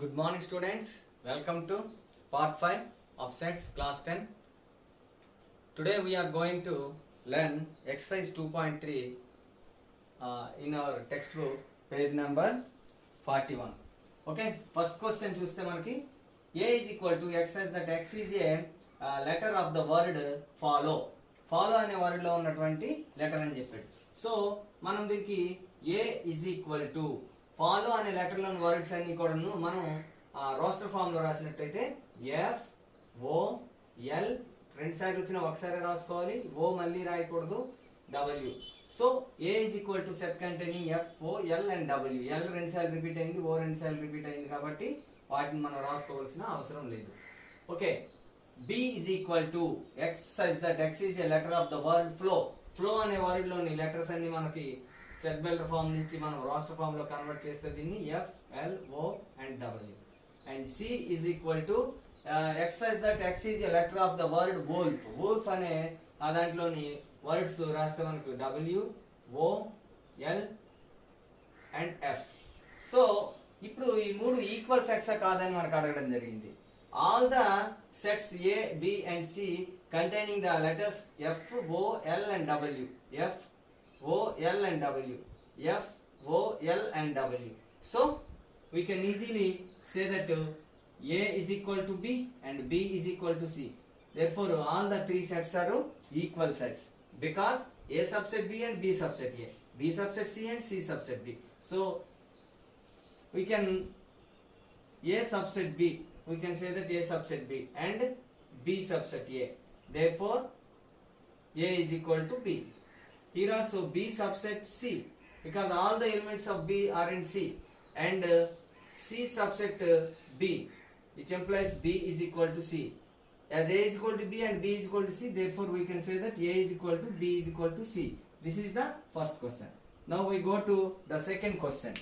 Good morning students, welcome to part 5 of sets class 10. Today we are going to learn exercise 2.3 in our textbook page number 41. Okay, first question చూస్తే మనకి a is equal to x says that x is a letter of the word follow. Follow అనే word లో ఉన్నటువంటి letter అని చెప్పాడు. So మనం దీనికి a is equal to follow అనే లెటర్ లోని వర్డ్స్ అన్ని కూడాను మనం రోస్టర్ ఫామ్ లో రాసినట్టయితే ఎఫ్ ఓ ఎల్ రెండు సార్లు వచ్చినా ఒకసారి రాసుకోవాలి, ఓ మళ్ళీ రాయకూడదు, W. So A is equal to set containing F O L and W. L రెండు సార్లు రిపీట్ అయింది, ఓ రెండు సార్లు రిపీట్ అయింది కాబట్టి వాటిని మనం రాసుకోవాల్సిన అవసరం లేదు. Okay, B is equal to X such that X is a letter of the word flow. Flow అనే వర్డ్ లోని లెటర్స్ అన్ని మనకి సెట్ బెల్టర్ ఫామ్ నుంచి మనం రాస్టర్ ఫామ్ లో కన్వర్ట్ చేస్తే దీన్ని F L O and W. And C is equal to X such that X is a letter of the word wolf. Wolf అనే దాంట్లోని వర్డ్స్ రాస్తే మనకు W O L and F. So ఇప్పుడు ఈ మూడు ఈక్వల్ సెట్స్ కాదని మనకు అడగడం జరిగింది. All the sets A B and C containing the letters F, O, L and W. F, O, L and W. F, O, L and W. So, we can easily say that A is equal to B and B is equal to C. Therefore, all the three sets are equal sets because A subset B and B subset A, B subset C and C subset B. So, we can A subset B, we can say that A subset B and B subset A. Therefore, A is equal to B. Here also B subset C because all the elements of B are in C, and C subset B, which implies B is equal to C. As A is equal to B and B is equal to C, therefore we can say that A is equal to B is equal to C. This is the first question. Now we go to the second question.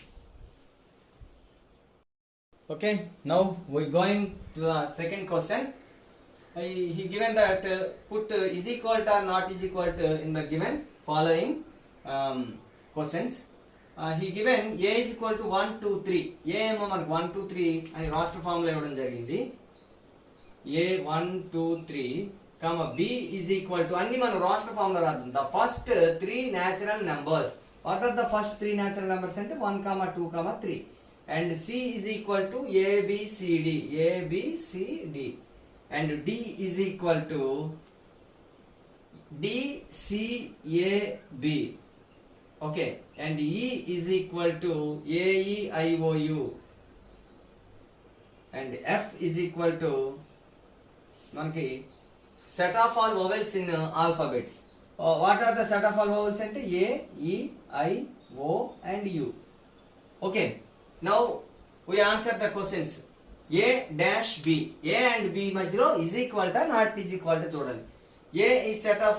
Okay, now we going to the second question. He given that put is equal to or not is equal to in the given following questions. He given a is equal to 1 2 3. A ఏమో మనకు 1 2 3 అని raster form లో ఇవ్వడం జరిగింది. a 1 2 3 comma b is equal to అన్ని మనం roster form లో రాద్దాం. The first three natural numbers. What are the first three natural numbers అంటే 1 2 3. And c is equal to a b c d. a b c d. And D is equal to D C A B. Okay, and E is equal to A E I O U. And F is equal to మనకి set of all vowels in alphabets. What are the set of all vowels అంటే A E I O and U. Okay, now we answer the questions. A dash B. A and B మధ్యలో is equal to not is equal to చూడాలి. A is set of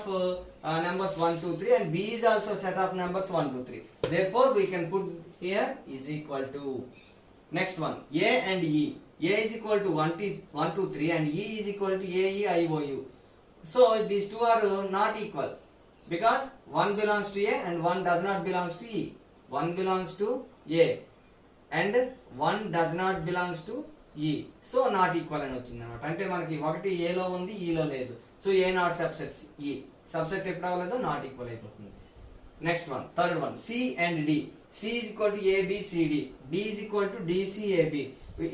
numbers 1 2 3 and B is also set of numbers 1 2 3. Therefore we can put here is equal to. Next one, A and E. A is equal to 1 2 3 and E is equal to A E I O U. So these two are not equal because one belongs to A and one does not belongs to E. One belongs to A and one does not belongs to E. So not equal అని వచ్చింది అనమాట. అంటే మనకి ఒకటి ఏ లో ఉంది, ఈ లో లేదు. సో ఏ నాట్ సబ్సెట్ ఈ సబ్సెట్ ఎప్పుడు అవ్వలేదో నాట్ ఈక్వల్ అయిపోతుంది. Next one, third one, C and D. C is equal to A B C D, D is equal to D C A B.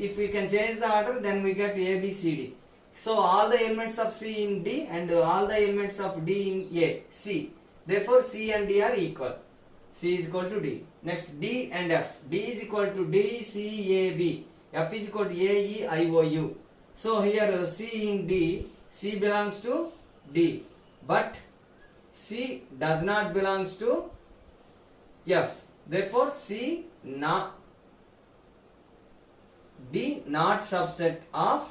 If we can change the order then we get A B C D. So all the elements of C in D and all the elements of D in A C. therefore C and D are equal. C is equal to D. Next, D and F. D is equal to DCAB. F is equal to AEIOU. So here C in D, C belongs to D, but C does not belongs to F. Therefore C not D not subset of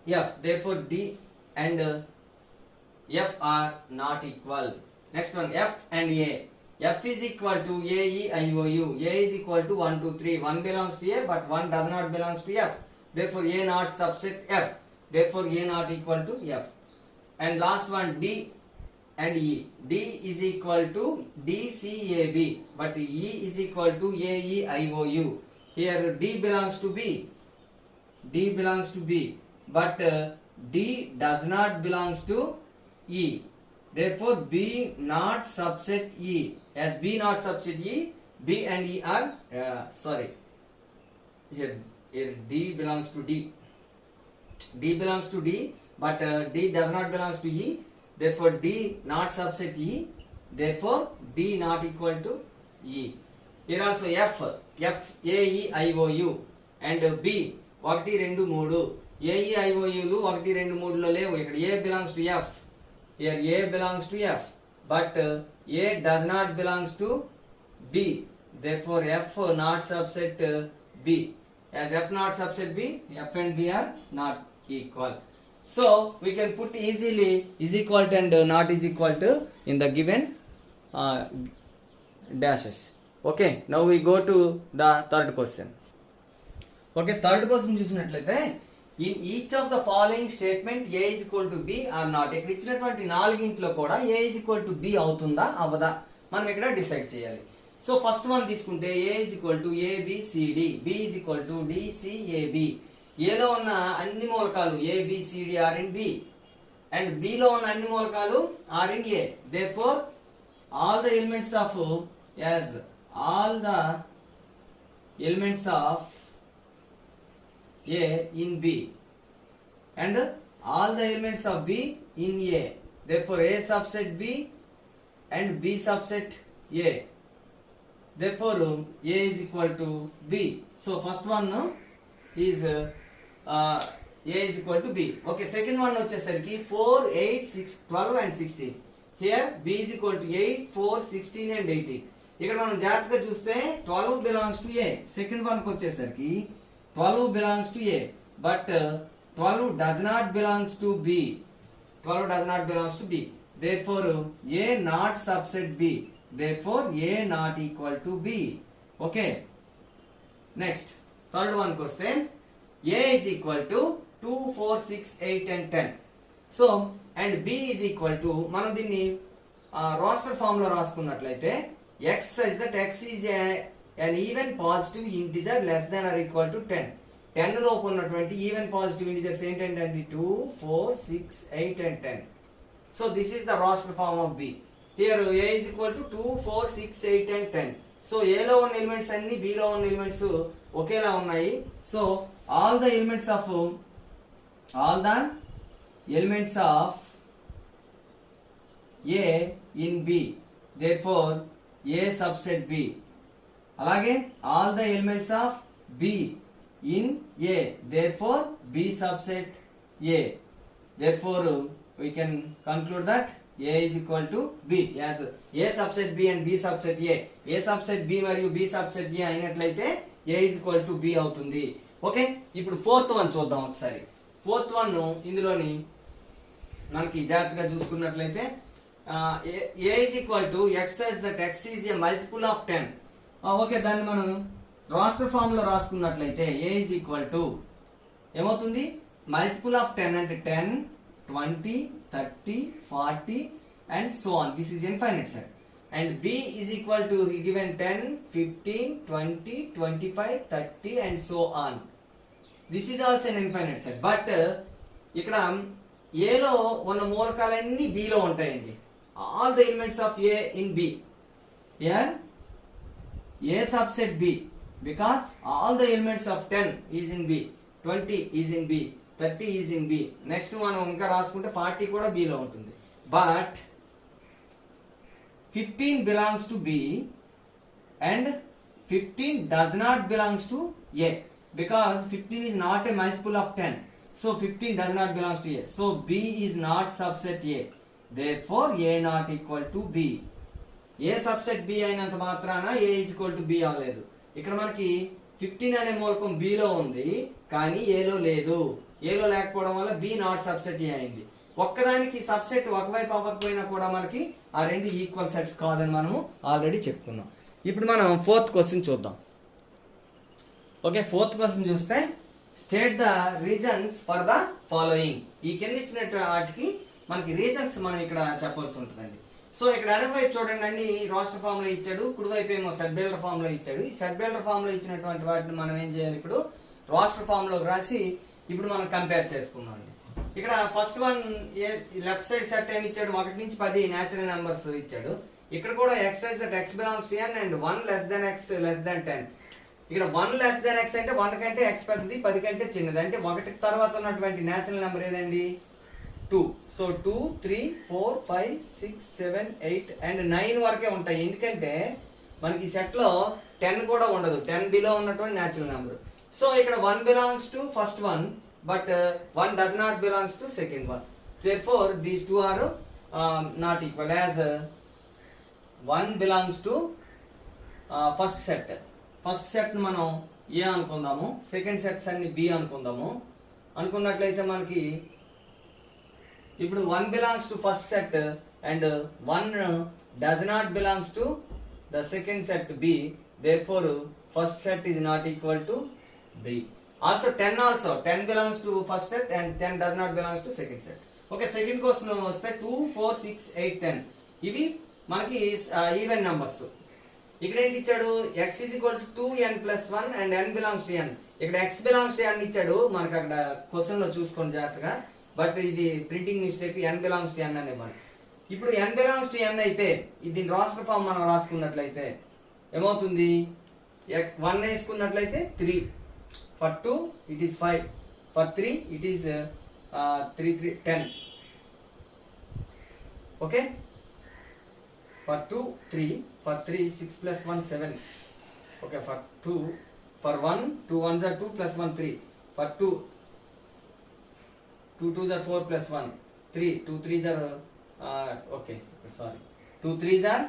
F. Therefore D and F are not equal. Next one, F and A. F is equal to AEIOU. A is equal to 1 2 3. 1 belongs to A but 1 does not belongs to F. Therefore A not subset F. Therefore A not equal to F. And last one, D and E. D is equal to DCAB but E is equal to AEIOU. Here D belongs to B D belongs to B, but D does not belongs to E. Therefore, B not subset E. As B not subset E, B and E are here D belongs to D. D belongs to D, but D does not belongs to E. Therefore, D not subset E. Therefore, D not equal to E. Here also F A E I O U and B 1 2 3 A E I O U లు 1 2 3 లో లేవు. ఇక్కడ A belongs to F. Here A belongs to F, but A does not belongs to B. Therefore, F not subset B. As F not subset B, F and B are not equal. So we can put easily is equal to and not is equal to in the given dashes. Okay, now we go to the third question. Okay, third question చూసినట్లయితే in each of the following statement A is equal to B or not. ఇక్కడ ఇచ్చినటువంటి నాలుగింట్లో కూడా A is equal to B అవుతుందా అవదా మనం ఇక్కడ decide చేయాలి. So first one తీసుకుంటే A is equal to ABCD, B is equal to DCAB. A లో ఉన్న అన్ని మూలకాలు ABCD are in B and B లో ఉన్న అన్ని మూలకాలు are in A. Therefore, all the elements of A in B and all the elements of B in A. Therefore, A subset B and B subset A. Therefore, A is equal to B. So first one is A is equal to B. Okay, second one వచ్చేసరికి 4, 8, 6, 12 and 16. Here B is equal to 8, 4, 16 and 18. ఇక్కడ మనం జాగ్రత్తగా చూస్తే 12 belongs to A. Second one కి వచ్చేసరికి 12 belongs to A, but 12 does not belongs to B. 12 does not belongs to B. Therefore, A not subset B. Therefore, A not equal to B. Okay. Next, third one question. A is equal to 2, 4, 6, 8 and 10. So, and B is equal to మనం దీన్ని roster form లో రాసుకున్నట్లయితే X such that X is an even positive integer less than or equal to 10. 10 లోపు ఉన్నటువంటి even positive integers ఏంటంటే 2, 4, 6, 8 and 10. So this is the roster form of B. Here A is equal to 2, 4, 6, 8 and 10. So A లో ఉన్న elements అన్ని B లో ఉన్న elements ఒకేలా ఉన్నాయి. So all the elements of A in B. Therefore, A subset B. అలాగే all the elements of B in A. Therefore, B subset A. Therefore, we can conclude that A is equal to B. As A subset B and B subset A. A subset B మరియు B subset A అయినట్లయితే A is equal to B అవుతుంది. Okay, ఇప్పుడు fourth one చూద్దాం ఒకసారి. Fourth one ఇందులోని మనకి జాగ్రత్తగా చూసుకున్నట్లయితే A is equal to X such that X is a multiple of 10. Okay, దాన్ని మనం రాస్టర్ ఫామ్ లో రాసుకున్నట్లయితే A is equal to ఏమవుతుంది మల్టిపుల్ ఆఫ్ 10 అంటే 10, 20, 30, 40 and so on. This is infinite set. And B is equal to given 10, 15, 20, 25, 30 and so on. This is also an infinite set. But ఇక్కడ A లో ఉన్న మూలకాలన్నీ B లో ఉంటాయండి. All the elements of A in B. Here A subset B because all the elements of 10 is in B, 20 is in B, 30 is in B. Next మనం ఇంకా రాసుకుంటే 40 కూడా B లో ఉంటుంది. But 15 belongs to B and 15 does not belongs to A because 15 is not a multiple of 10. So 15 does not belongs to A. So B is not subset A. Therefore, A not equal to B. A subset B అయినంత మాత్రాన A is equal to B అవ్వలేదు. ఇక్కడ మనకి 15 అనే మూలకం B లో ఉంది కానీ A లో లేదు. A లో లేకపోవడం వల్ల B నాట్ సబ్సెట్ A అయింది. ఒక్కదానికి సబ్సెట్ ఒకవైపు అవ్వకపోయినా కూడా మనకి ఆ రెండు ఈక్వల్ సెట్స్ కాదని మనము ఆల్రెడీ చెప్పుకున్నాం. ఇప్పుడు మనం ఫోర్త్ క్వశ్చన్ చూద్దాం. ఓకే, ఫోర్త్ క్వశ్చన్ చూస్తే state the reasons for the following. ఈ కింద ఇచ్చినట్టు వాటికి మనకి రీజన్స్ మనం ఇక్కడ చెప్పాల్సి ఉంటుందండి. సో ఇక్కడ ఎడమవైపు చూడండి అన్ని రాస్టర్ ఫామ్ లో ఇచ్చాడు, కుడివైపు ఏమో సెట్ బిల్డర్ ఫామ్ లో ఇచ్చాడు. ఈ సెట్ బిల్డర్ ఫామ్ లో ఇచ్చినటువంటి వాటిని మనం ఏం చేయాలి, ఇప్పుడు రాస్టర్ ఫామ్ లోకి రాసి ఇప్పుడు మనం కంపేర్ చేసుకుందాం అండి. ఇక్కడ first one left side set ఏమి ఇచ్చాడు, 1 నుంచి 10 న్యాచురల్ నెంబర్స్ ఇచ్చాడు. ఇక్కడ కూడా x such that x belongs to n and 1 less than x less than 10. ఇక్కడ 1 లెస్ దెన్ x అంటే 1 కంటే x పెద్దది, 10 కంటే చిన్నది. అంటే 1 తర్వాత ఉన్నటువంటి న్యాచురల్ నెంబర్ ఏదండి, 2. సో 2, 3, 4, 5, 6, 7, 8 అండ్ 9 వరకే ఉంటాయి. ఎందుకంటే మనకి ఈ సెట్ లో 10 కూడా ఉండదు, 10 బిలో ఉన్నటువంటి న్యాచురల్ నెంబర్. సో ఇక్కడ 1 belongs to first one, but 1 does not belongs to second one. Therefore these two are not equal, as 1 belongs to first set. First set మనం ఏ అనుకుందాము, సెకండ్ సెట్స్ అన్ని B అనుకుందాము. అనుకున్నట్లయితే మనకి ఇప్పుడు 1 belongs to first set and 1 does not belongs to the second set B. Therefore first set is not equal to B. Also 10 belongs to first set and 10 does not belongs to second set. Okay, second question వస్తే 2, 4, 6, 8, 10 ఇవి మనకి even numbers. ఇక్కడ ఏంటి ఇచ్చాడు, x is equal to 2n plus 1 and n belongs to n. ఇక్కడ x belongs to n ఇచ్చాడు మనకి అక్కడ క్వశ్చన్ లో చూసుకోండి జాగ్రత్తగా, బట్ ఇది printing mistake, n belongs to n అని ఇవ్వాలి. ఇప్పుడు n belongs to n అయితే ఇది రాస్టర్ ఫామ్ మనం రాసుకున్నట్లయితే ఏమవుతుంది, 1 వేసుకున్నట్లయితే 3, for 2 it is 5, for 3 it is 3, 10. Okay, for 2 3, for 3 6 plus 1 7. Okay, for 2, for 1 2 1s are 2 plus 1 3, for 2 2 2s are 4 plus 1 3, 2 3s are okay sorry 2 3s are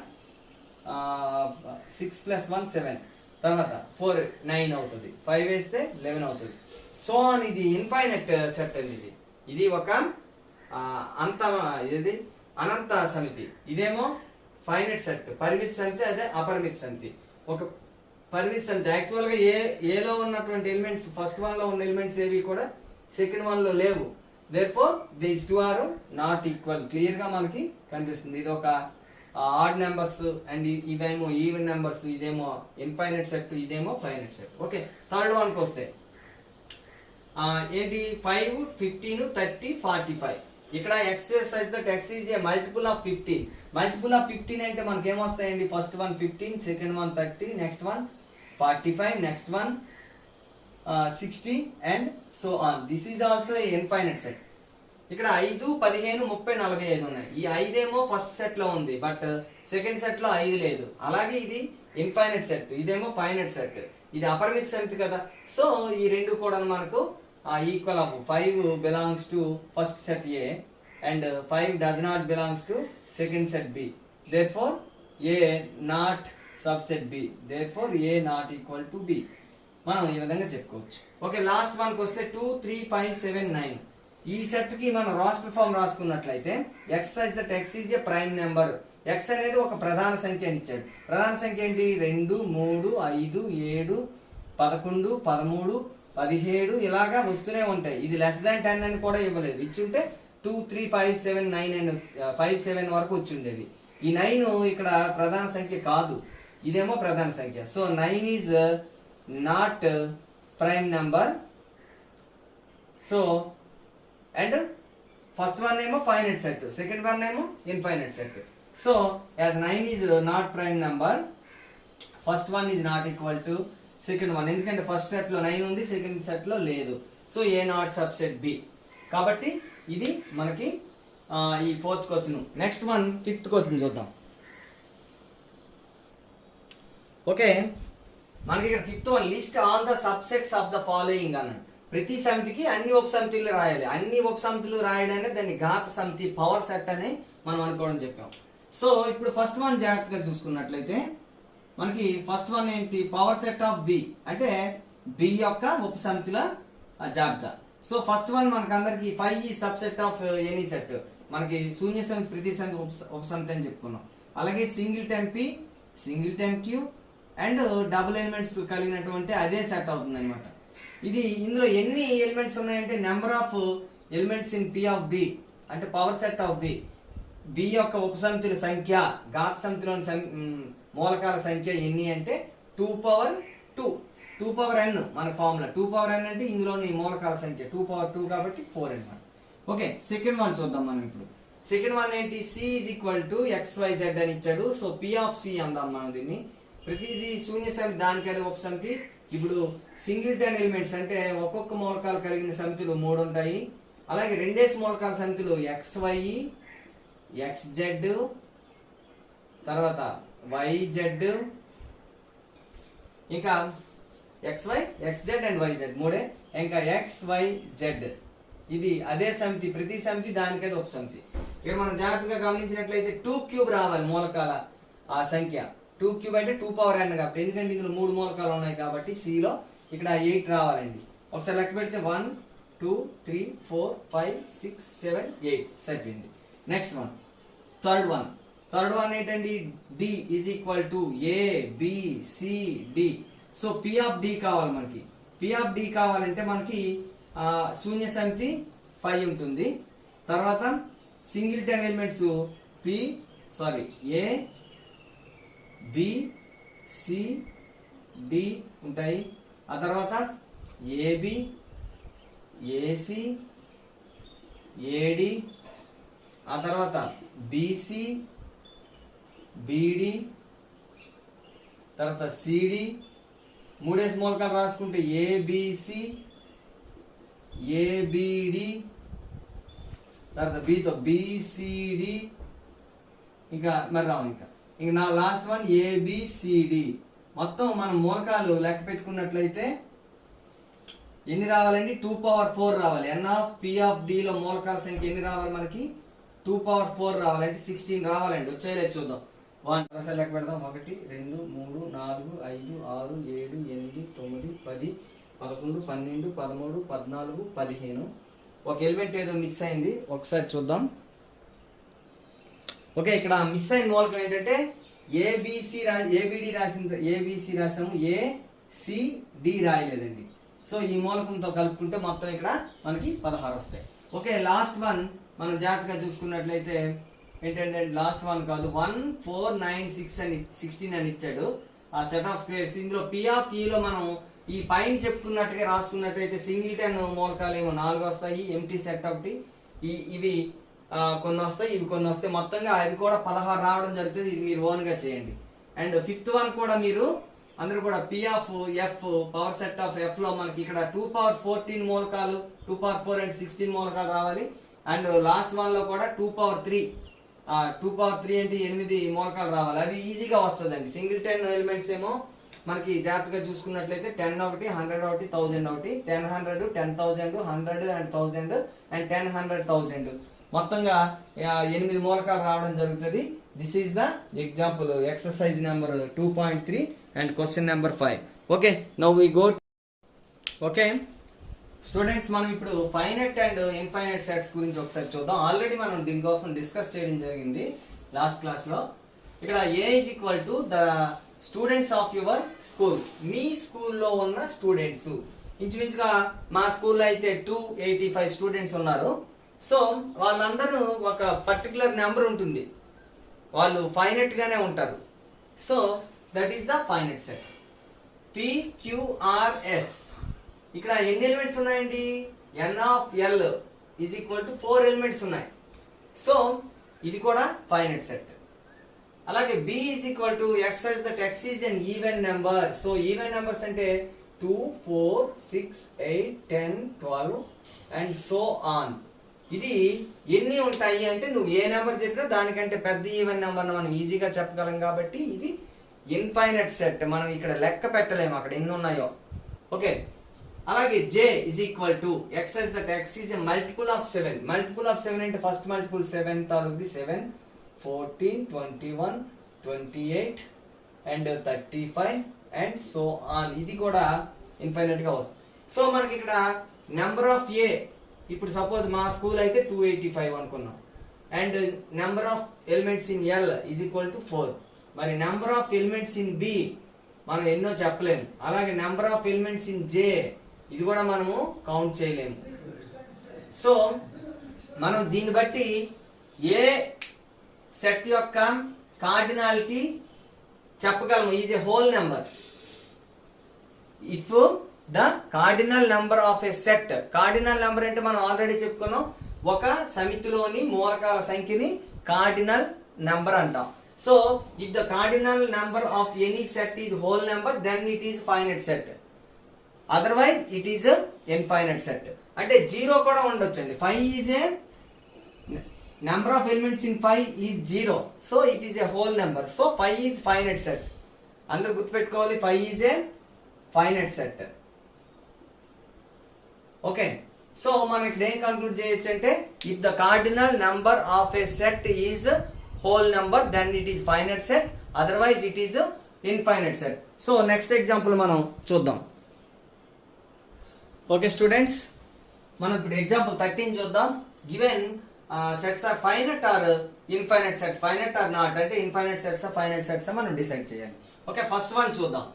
6 plus 1 7, తర్వాత 4 9 అవుతుంది, 5 వేస్తే 11 అవుతుంది. So అని ఇది ఇన్ఫైనైట్ సెట్ అండి. ఇది ఒక అనంత సమితి. ఇదేమో ఫైనైట్ సెట్, పరిమితి సమితి, అదే అపరిమిత సమితి. ఒక పరిమితి సమితి యాక్చువల్ గా ఏలో ఉన్నటువంటి ఎలిమెంట్స్ ఫస్ట్ వన్ లో ఉన్న ఎలిమెంట్స్ ఏవి కూడా సెకండ్ వన్ లో లేవు. Therefore these two are not equal. Clear గా మనకి కనిపిస్తుంది. ఇది ఒక ఆడ్ నెంబర్స్ అండ్ ఇవేమో ఈవెన్ నెంబర్స్, ఇదేమో ఇన్ఫైనైట్ సెట్, ఇదేమో finite set. Okay, third one కి వస్తే ఏంటి, 5, 15, 30, 45. ఇక్కడ X is that x is a multiple of 15. Multiple of 15 అంటే మనకి ఏమొస్తాయండి, first one 15, second one 30, next one 45, next one 60 and so on. This is also infinite set. ఇక్కడ 5, 15, 30, 45 ఉన్నాయి. ఈ 5 ఏమో ఫస్ట్ సెట్ లో ఉంది, బట్ సెకండ్ సెట్ లో 5 లేదు. అలాగే ఇది ఇన్ఫైనైట్ సెట్, ఇదేమో ఫైనైట్ సెట్. ఇది అపరిమిత సెట్ కదా. సో ఈ రెండు కూడా మనకు equal of 5 belongs to first set A and 5 does not belongs to second set B. Therefore A not subset B. Therefore A not equal to B. మనం ఈ విధంగా చెప్పుకోవచ్చు. ఓకే, లాస్ట్ వన్ కి వస్తే 2, 3, 5, 7, 9. ఈ సెట్ కి మనం రాస్టర్ ఫామ్ రాసుకున్నట్లయితే X is that x is a prime number. x అనేది ఒక ప్రధాన సంఖ్య అని ఇచ్చాడు. ప్రధాన సంఖ్య ఏంటి, 2, 3, 5, 7, 11, 13, 17 ఇలాగా వస్తూనే ఉంటాయి. ఇది లెస్ దాన్ 10 అని కూడా ఇవ్వలేదు. ఇచ్చుంటే 2, 3, 5, 7, 9 అని 5, 7 వరకు వచ్చి ఉండేది. ఈ 9 ఇక్కడ ప్రధాన సంఖ్య కాదు, ఇదేమో ప్రధాన సంఖ్య. So 9 is not prime number. So and first one ఏమో ఫైనైట్ సెట్, సెకండ్ వన్ ఏమో infinite set. So as 9 is not prime number, first one is not equal to second one. ఎందుకంటే ఫస్ట్ సెట్ లో 9 ఉంది, second set లో లేదు. So A not subset B. కాబట్టి ఇది మనకి ఈ fourth question. Next one fifth question చూద్దాం. ఓకే, మనకి ఇక్కడ fifth one, list all the subsets of the following అన్నాడు. ప్రతి సమితికి అన్ని ఉపసమితులు రాయాలి. అన్ని ఉపసమితులు రాయడానే దాన్ని ఘాత సమితి, పవర్ సెట్ అని మనం అనుకోవడం చెప్పాం. సో ఇప్పుడు ఫస్ట్ వన్ జాగ్రత్తగా చూసుకున్నట్లయితే మనకి ఫస్ట్ వన్ ఏంటి, పవర్ సెట్ ఆఫ్ బి అంటే బి యొక్క ఉపసమితుల జాబితా. సో ఫస్ట్ వన్ మనకి అందరికి 5 ఈ సబ్సెట్ ఆఫ్ ఎనీ సెట్. మనకి శూన్య సమితి, ప్రతి సమితి ఉపసమితి అని చెప్పుకున్నాం. అలాగే singleton P, singleton Q and double elements కలిగినటువంటి అదే సెట్ అవుతుంది అనమాట. ఇది ఇందులో ఎన్ని ఎలిమెంట్స్ ఉన్నాయంటే number of elements in P of B అంటే power set of B. B యొక్క ఉపసమితుల సంఖ్య, ఘాత సమితిలోని మూలకాల సంఖ్య ఎన్ని అంటే 2 power 2. 2 పవర్ n మన ఫార్ములా 2 పవర్ n అంటే ఇందులోని మూలకాల సంఖ్య 2 పవర్ 2 కాబట్టి 4 అన్నమాట. ఓకే, సెకండ్ వన్ చూద్దాం మనం ఇప్పుడు. సెకండ్ వన్ ఏంటి, c is equal to xyz అని ఇచ్చాడు. సో p ఆఫ్ c అందాం మనం దీన్ని. ప్రతిదీ శూన్య సమితి దానికదే ఉప సమితి. ఇప్పుడు సింగిల్టన్ ఎలిమెంట్స్ అంటే ఒక్కొక్క మూలకాలు కలిగిన సమితులు 3 ఉంటాయి. అలాగే రెండేసి మూలకాల సమితులు xy, xz, తర్వాత yz, ఇంకా xy, xz అండ్ yz మూడే. ఇంకా xyz ఇది అదే సమితి, ప్రతి సమితి దానికైతే ఉప సమితి. ఇక్కడ మనం జాగ్రత్తగా గమనించినట్లయితే 2 క్యూబ్ రావాలి మూలకాల ఆ సంఖ్య. 2 క్యూబ్ అంటే 2 పవర్ n కాబట్టి, ఎందుకంటే ఇందులో 3 మూలకాలు ఉన్నాయి కాబట్టి c లో ఇక్కడ 8 రావాలండి. ఒకసారి లెక్క పెడితే 1 2 3 4 5 6 7 8 సరిపోయింది. నెక్స్ట్ వన్, థర్డ్ వన్ ఏంటండి, d is equal to a b c d. So p of d కావాలి మనకి. p ఆఫ్ d కావాలంటే మనకి శూన్య సమితి 5 ఉంటుంది. తర్వాత singleton elements a b c d ఉంటాయి. ఆ తర్వాత ab ac ad, ఆ తర్వాత bc bd, తర్వాత cd. మూడేసి మూలకాలు రాసుకుంటే abc abd, తర్వాత bతో bcd, ఇంకా మరి రావు ఇంకా నా లాస్ట్ వన్ abcd. మొత్తం మనం మూలకాలు లెక్క పెట్టుకున్నట్లయితే ఎన్ని రావాలండి, 2 పవర్ 4 రావాలి. n of p of d లో మూలకాల సంఖ్య ఎన్ని రావాలి మనకి, 2 పవర్ 4 రావాలంటే 16 రావాలండి. వచ్చేలేదు చూద్దాం. 1 లెక్క పెడదాం. 1 2 3 4 5 6 7 8 9 10 11 12 13 14 15. ఒక ఎలిమెంట్ ఏదో మిస్ అయింది, ఒకసారి చూద్దాం. ఓకే, ఇక్కడ మిస్ అయిన మూలకం ఏంటంటే abd రాసాము, acd రాయలేదండి. సో ఈ మూలకంతో కలుపుకుంటే మొత్తం ఇక్కడ మనకి 16 వస్తాయి. ఓకే, లాస్ట్ వన్ మనం జాగ్రత్తగా చూసుకున్నట్లయితే ఏంటంటే లాస్ట్ వన్ కాదు, 1 4 9 6 అని 16 అని ఇచ్చాడు ఆ సెట్ ఆఫ్ స్క్వేర్స్. ఇందులో p ఆఫ్ e లో మనం ఈ పైన చెప్పుకున్నట్టుగా రాసుకున్నట్టయితే సింగిల్టన్ మూలకాలు ఏమో 4 వస్తాయి, ఎంటీ సెట్ ఒకటి, ఇవి కొన్ని వస్తాయి, ఇవి కొన్ని వస్తాయి. మొత్తంగా అవి కూడా 16 రావడం జరుగుతుంది. ఇది మీరు ఓన్ గా చేయండి. అండ్ ఫిఫ్త్ వన్ కూడా మీరు అందరూ కూడా p of f power set of f లో మనకి ఇక్కడ 2 పవర్ 14 మూలకాలు, 2 పవర్ 4 అండ్ 16 మూలకాలు రావాలి. అండ్ లాస్ట్ వన్ లో కూడా 2 పవర్ 3 అంటే 8 మూలకాలు రావాలి. అవి ఈజీగా వస్తుందండి. సింగిల్టన్ ఎలిమెంట్స్ ఏమో మనకి జాగ్రత్తగా చూసుకున్నట్లయితే 10 ఒకటి, 100 ఒకటి, 1000 ఒకటి, 10 100 10,000 100 అండ్ 1000 అండ్ 10 100,000 మొత్తంగా 8 మూలకాలు రావడం జరుగుతుంది. This is the example exercise number 2.3 and question number 5. Okay, now we go. Okay students, మనం ఇప్పుడు ఫైనైట్ అండ్ ఇన్ఫైనైట్ సెట్స్ గురించి ఒకసారి చూద్దాం. ఆల్రెడీ మనం దీనికోసం డిస్కస్ చేయడం జరిగింది లాస్ట్ క్లాస్ లో. ఇక్కడ a is equal to the students of your school. మీ స్కూల్లో ఉన్న స్టూడెంట్స్ ఇంచుమించుగా మా స్కూల్లో అయితే 285 స్టూడెంట్స్ ఉన్నారు. సో వాళ్ళందరూ ఒక పర్టికులర్ నెంబర్ ఉంటుంది, వాళ్ళు ఫైనైట్ గానే ఉంటారు. So that is the finite set PQRS. ఇక్కడ ఎన్ని ఎలిమెంట్స్ ఉన్నాయండి, n of l is equal to 4 elements ఉన్నాయి. సో ఇది కూడా ఫైనైట్ సెట్. అలాగే b is equal to x such that x is an even number. So even numbers అంటే 2 4 6 8 10 12 and so on. ఇది ఎన్ని ఉంటాయి అంటే నువ్వు ఏ నెంబర్ చెప్పినా దానికంటే పెద్ద ఈవెన్ నెంబర్ మనం ఈజీగా చెప్పగలం కాబట్టి ఇది ఇన్ఫైనైట్ సెట్. మనం ఇక్కడ లెక్క పెట్టలేము అక్కడ ఎన్ని ఉన్నాయో. ఓకే, అలాగే j is equal to x such that x is a multiple of 7. Multiple of 7 అంటే ఫస్ట్ మల్టిపుల్ 7 తాలూకు 7 14 21 28 అండ్ 35 అండ్ సో ఆన్. ఇది కూడా ఇన్ఫైనైట్ గా వస్తుంది. సో మనకి ఇక్కడ నెంబర్ ఆఫ్ a, ఇప్పుడు సపోజ్ మా స్కూల్ అయితే 285 అనుకున్నాం. And number of elements in l is equal to 4. మరి number of elements in b మనం ఎన్నో చెప్పలేము. అలాగే number of elements in j ఇది కూడా మనము కౌంట్ చేయలేము. సో మనం దీన్ని బట్టి ఏ సెట్ యొక్క కార్డినాలిటీ చెప్పగలము. Is a whole number. If the cardinal number of a set. Cardinal number అంటే మనం ఆల్రెడీ చెప్పుకున్నాం, ఒక సమితిలోని మూలకాల సంఖ్యని కార్డినల్ నెంబర్ అంటాం. So if the cardinal number of any set is whole number then it is finite set, otherwise it is infinite set. అంటే 0 కూడా ఉండొచ్చండి. 5 is a number of elements in 5 is 0, so it is a whole number. So 5 is finite set. అందరు గుర్తుపెట్టుకోవాలి, 5 is a finite set. Okay, so మనం ఇక్కడ ఏం conclude చేయొచ్చు అంటే if the cardinal number of a set is whole number then it is finite set, otherwise it is infinite set. So next example మనం చూద్దాం. Okay students, మనం ఇప్పుడు example 13 చూద్దాం. Given sets are finite or infinite sets, finite or not అంటే infinite sets finite sets మనం decide చేయాలి. Okay, first one చూద్దాం.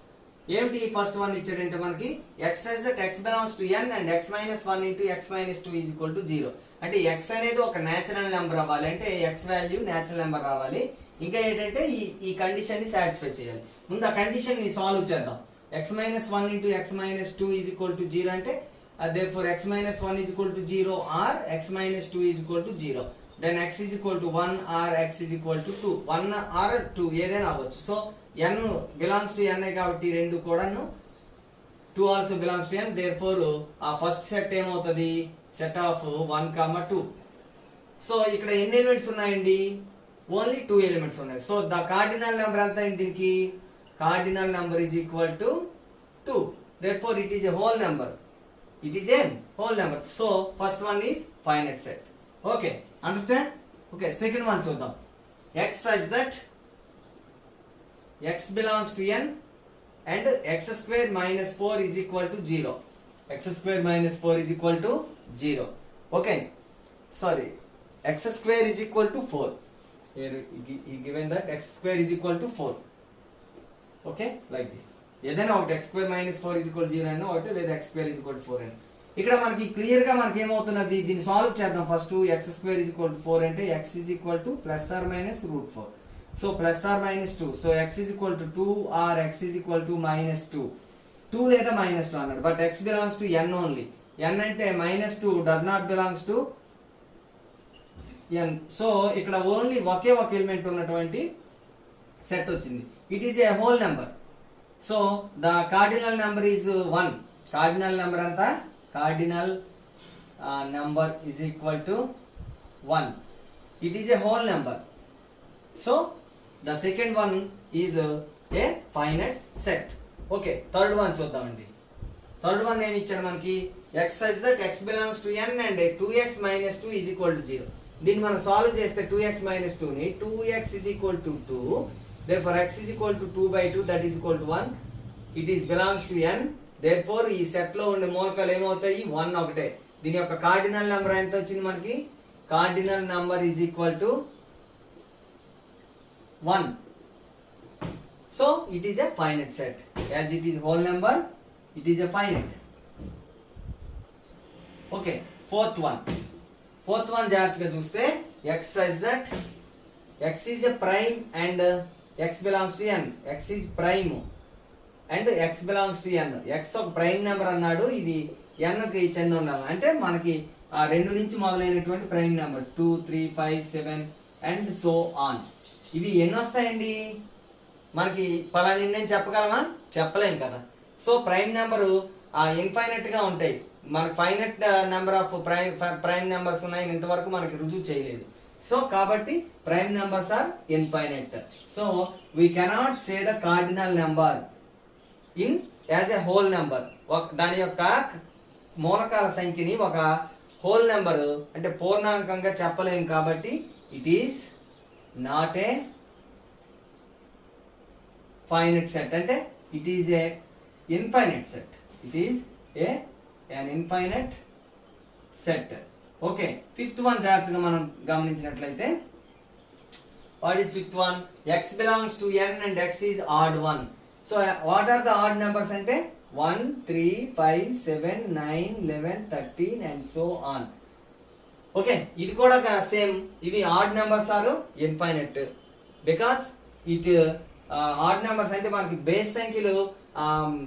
ఏమిటి ఫస్ట్ వన్ ఇచ్చాడంటే మనకి x says that x belongs to n and x minus 1 into x minus 2 is equal to 0. అంటే x అనేది ఒక నేచురల్ నెంబర్ అవ్వాలి, అంటే x వాల్యూ నేచురల్ నెంబర్ రావాలి. ఇంకా ఏంటంటే ఈ కండిషన్ ని సాటిస్ఫై చేయాలి. ముందు ఆ కండిషన్ ని సాల్వ్ చేద్దాం. x minus 1 into x minus 2 is equal to 0 అంటే therefore x minus 1 is equal to 0 or x minus 2 is equal to 0. Then x is equal to 1 or x is equal to 2. 1 or 2 ఏదైనా అవ్వచ్చు. So n belongs to n కాబట్టి రెండు కూడాను 2 also belongs to n. therefore ఆ first set ఏమవుతుంది, set of 1, 2. So ఇక్కడ ఎన్ని elements ఉన్నాయండి, ఓన్లీ 2 ఎలిమెంట్స్ ఉన్నాయి. సో ద కార్డినల్ నెంబర్ ఎంత అయింది దీనికి, cardinal number is equal to 2. therefore it is a whole number, it is a whole number. so first one is finite set. okay, understand? okay, second one చూద్దాం. x such that x belongs to n and x square minus 4 is equal to 0. x square minus 4 is equal to 0. okay, sorry, x square is equal to 4. here he given that x square is equal to 4. okay, like this. ఏదైనా ఒకటి x square minus 4 is equal to 0 అయినా ఒకటి, లేదా x square is equal to 4 అయినా. ఇక్కడ మనకి clear గా మనకి ఏమవుతున్నది, దీన్ని సాల్వ్ చేద్దాం. First x square is equal to 4 అంటే x is equal to plus or minus root 4. so plus or minus 2. so x is equal to 2 or x is equal to minus 2. 2 లేదా minus 2 అన్నాడు, but x belongs to n only. n అంటే minus 2 does not belongs to n. So ఇక్కడ only ఒకే ఒక element ఉన్నటువంటి set వచ్చింది. It is a whole number. So the cardinal number is 1. Cardinal number అంతా, cardinal number is equal to 1. It is a whole number. So the second one is a finite set. Okay, third one చూద్దామండి. థర్డ్ వన్ ఏమి ఇచ్చాడు మనకి, x such that x belongs to n and 2x minus 2 is equal to 0. దీన్ని మనం solve చేస్తే 2x minus 2 ని 2x is equal to 2. therefore x is equal to 2 by 2 that is equal to 1. it is belongs to n. therefore ఈ set లో ఉండే మూలకాలు ఏమవుతాయి, 1 ఒకటే. దీని యొక్క కార్డినల్ నెంబర్ ఎంత వచ్చింది మనకి, cardinal number is equal to 1. so it is a finite set. as it is whole number, it is a finite. okay, fourth one జాగ్రత్తగా చూస్తే x says that x is a prime and x belongs to n. x is prime and x belongs to n. x ఒక prime number అన్నాడు, ఇది n కి చెంది ఉండాలి. అంటే మనకి ఆ రెండు నుంచి మొదలైనటువంటి prime numbers 2, 3, 5, 7 and so on. ఇవి ఎన్ని వస్తాయండి, మనకి పలానా నేను చెప్పగలమా, చెప్పలేం కదా. సో ప్రైమ్ నెంబరు ఇన్ఫైనైట్ గా ఉంటాయి. మనకి finite number of prime numbers ఉన్నాయి, ఇంతవరకు మనకి రుజువు చేయలేదు. సో కాబట్టి prime numbers are infinite. So we cannot say the cardinal number in as a whole number. దాని యొక్క మూలకాల సంఖ్యని ఒక హోల్ నెంబర్ అంటే పూర్ణాంకంగా చెప్పలేం. కాబట్టి it is not a finite set, అంటే it is a infinite set. ఇట్ is an infinite set. Okay, fifth one జాగ్రత్తగా మనం గమనించినట్లయితే, what is fifth one, x belongs to n and x is odd 1. So what are the odd numbers అంటే 1, 3, 5, 7, 9, 11, 13 and so on. Okay, ఇది కూడా same. ఇవి odd numbers are infinite because it odd numbers అంటే మనకి base సంఖ్యలు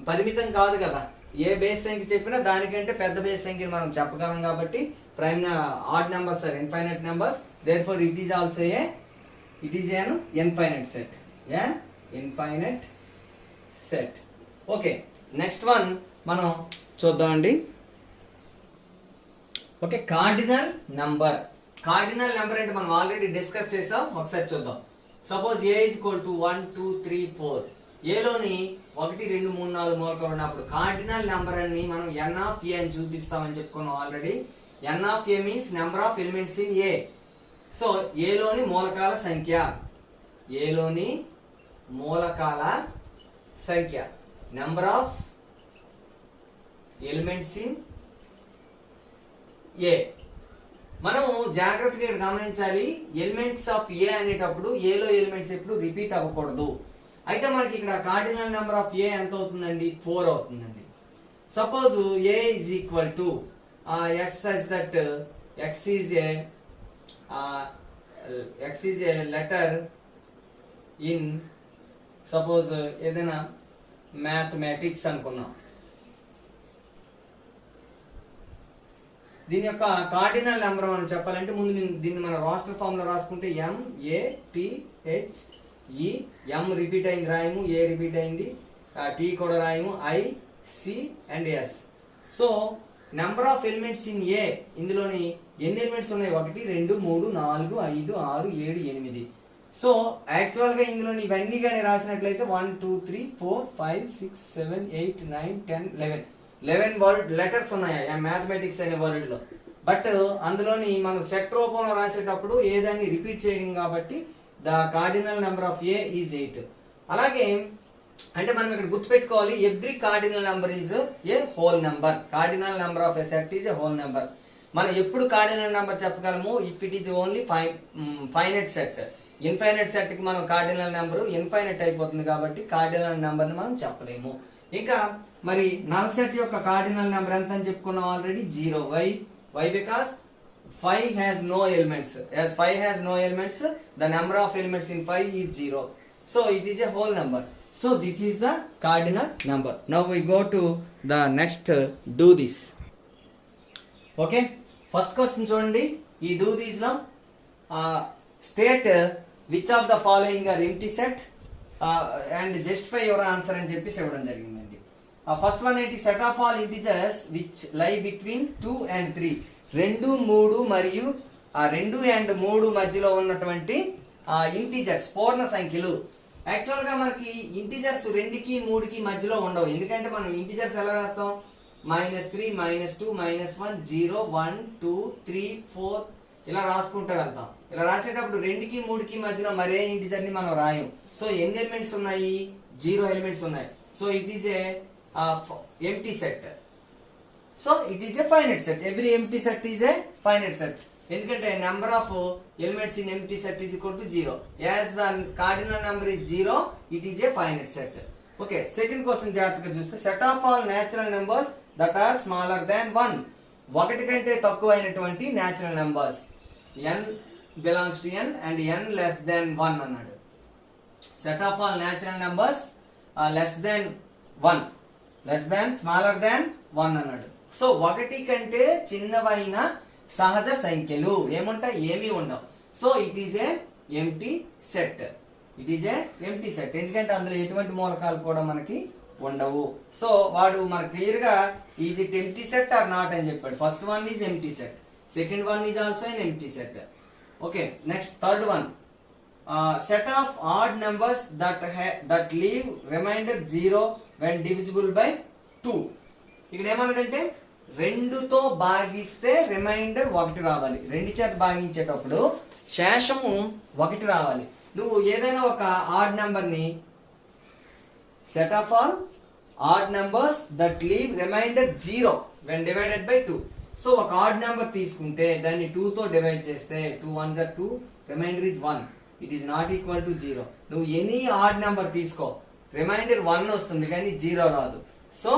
పరిమితం కాదు కదా, ఏ బేస్ సంఖ్య చెప్పినా దానికంటే పెద్ద బేస్ సంఖ్యని మనం చెప్పగలం కాబట్టి prime odd numbers are infinite numbers, therefore it is also it is an infinite set, infinite set. Okay, next one మనం చూద్దామండి. Okay, cardinal number. Cardinal number అంటే మనం ఆల్రెడీ డిస్కస్ చేసాం, ఒకసారి చూద్దాం. Suppose A is equal to 1 2 3 4, ఏలోని 1 2 3 4 మూలకాలు ఉన్నప్పుడు కార్డినల్ నెంబర్ అని మనం n ఆఫ్ ఏ అని చూపిస్తామని చెప్పుకున్నాం already. n of A means number of elements in A. So ఏలోని మూలకాల సంఖ్య, ఏలోని మూలకాల సంఖ్య, number of elements in A. మనం జాగ్రత్తగా ఇక్కడ గమనించాలి, ఎలిమెంట్స్ ఆఫ్ ఏ అనేటప్పుడు ఏలో ఎలిమెంట్స్ ఎప్పుడు రిపీట్ అవ్వకూడదు. అయితే మనకి ఇక్కడ కార్డినల్ నెంబర్ ఆఫ్ ఏ ఎంత అవుతుందండి? 4 అవుతుందండి. Suppose A is equal to x such that X is a letter in suppose ఏదైనా మ్యాథమెటిక్స్ అనుకున్నాం. దీని యొక్క కార్డినల్ నెంబర్ మనం చెప్పాలంటే ముందు దీన్ని మన రాస్టర్ ఫామ్ లో రాసుకుంటే MATHE, M రిపీట్ అయింది రాయము, ఏ రిపీట్ అయింది, T కూడా రాయము, IC and S. So number of elements in ఏ, ఇందులోని ఎన్ని ఎలిమెంట్స్ ఉన్నాయి? 1 2 3 4 5 6 7 8. సో యాక్చువల్ గా ఇందులోని ఇవన్నీ కానీ రాసినట్లయితే 1 2 3 4 5 6 7 8 9 10 11 వర్డ్ లెటర్స్ ఉన్నాయి మ్యాథమెటిక్స్ అనే వర్డ్ లో. బట్ అందులోని మనం సెట్ రూపంలో రాసేటప్పుడు ఏదాన్ని రిపీట్ చేయడం కాబట్టి the cardinal number of A is 8. అలాగే అంటే మనం ఇక్కడ గుర్తుపెట్టుకోవాలి, every cardinal number is a whole number. Cardinal number of a set is a whole number. మనం ఎప్పుడు కార్డినల్ నెంబర్ చెప్పగలము? If it is only finite set. Infinite set కి మనం కార్డినల్ నెంబర్ ఇన్ఫైనైట్ అయిపోతుంది కాబట్టి కార్డినల్ నెంబర్ ని మనం చెప్పలేము. ఇంకా మరి నల్ సెట్ యొక్క కార్డినల్ నెంబర్ ఎంత అని చెప్పుకున్నాం already? 0. Why because 5 has no elements. As 5 has no elements, the number of elements in 5 is 0. So it is a whole number. So this is the cardinal number. Now we go to the next do this. Okay, first question చూడండి. ఈ do this లో state which of the following are empty set and justify your answer అని చెప్పి ఇవ్వడం జరిగిందండి. First one ఏంటి? Set of all integers which లై between 2 and 3. 2 3 మరియు 2 and 3 మధ్యలో ఉన్నటువంటి ఇంటిజర్స్ పూర్ణ సంఖ్యలు. యాక్చువల్ గా మనకి ఇంటిజర్స్ 2కి 3కి మధ్యలో ఉండవు, ఎందుకంటే మనం ఇంటిజర్స్ ఎలా రాస్తాం? -3 -2 -1 0 1 2 3 4 ఇలా రాసుకుంటూ వెళ్తాం. ఇలా రాసేటప్పుడు 2కి 3కి మధ్యలో మరే ఇంటిజర్ ని మనం రాయం. సో ఎన్ని ఎలిమెంట్స్ ఉన్నాయి? 0 ఎలిమెంట్స్ ఉన్నాయి. So it is A empty set. So it is a finite set. Every empty set is a finite set. ఎందుకంటే number of elements in empty set is equal to 0. As the cardinal number is 0, it is a finite set. Okay, second question జాగ్రత్తగా చూస్తే set of all natural numbers that are smaller than 1. 1 కంటే తక్కువ అయినటువంటి natural numbers n belongs to n and n less than 1 అన్నాడు. Set of all natural numbers less than 1, less than smaller than 1 అన్నాడు. So 1 కంటే చిన్నవైన సహజ సంఖ్యలు ఏముంటాయి? ఏమీ ఉండవు. So it is A empty set. ఇట్ ఈస్ ఏ ఎంప్టీ సెట్ ఎందుకంటే అందులో ఎటువంటి మూలకాలు కూడా మనకి ఉండవు. సో వాడు మనకు క్లియర్ గా is it empty set or not అని చెప్పాడు. First one is empty set, second one is also an empty set. Okay, next third one set of odd numbers that leave remainder 0 when divisible by 2. ఇక్కడ ఏమన్నాడంటే 2తో భాగిస్తే reminder 1 రావాలి. 2 చేత భాగించేటప్పుడు శేషము 1 రావాలి. నువ్వు ఏదైనా ఒక ఆడ్ నెంబర్ ని set of all odd numbers that leave remainder 0 when divided by 2. So ఒక ఆడ్ నెంబర్ తీసుకుంటే దాన్ని 2తో డివైడ్ చేస్తే 2 1s are 2, remainder is 1. It is not equal to 0. నువ్వు ఎనీ ఆడ్ నెంబర్ తీసుకో, రిమైండర్ 1 వస్తుంది కానీ 0 రాదు. సో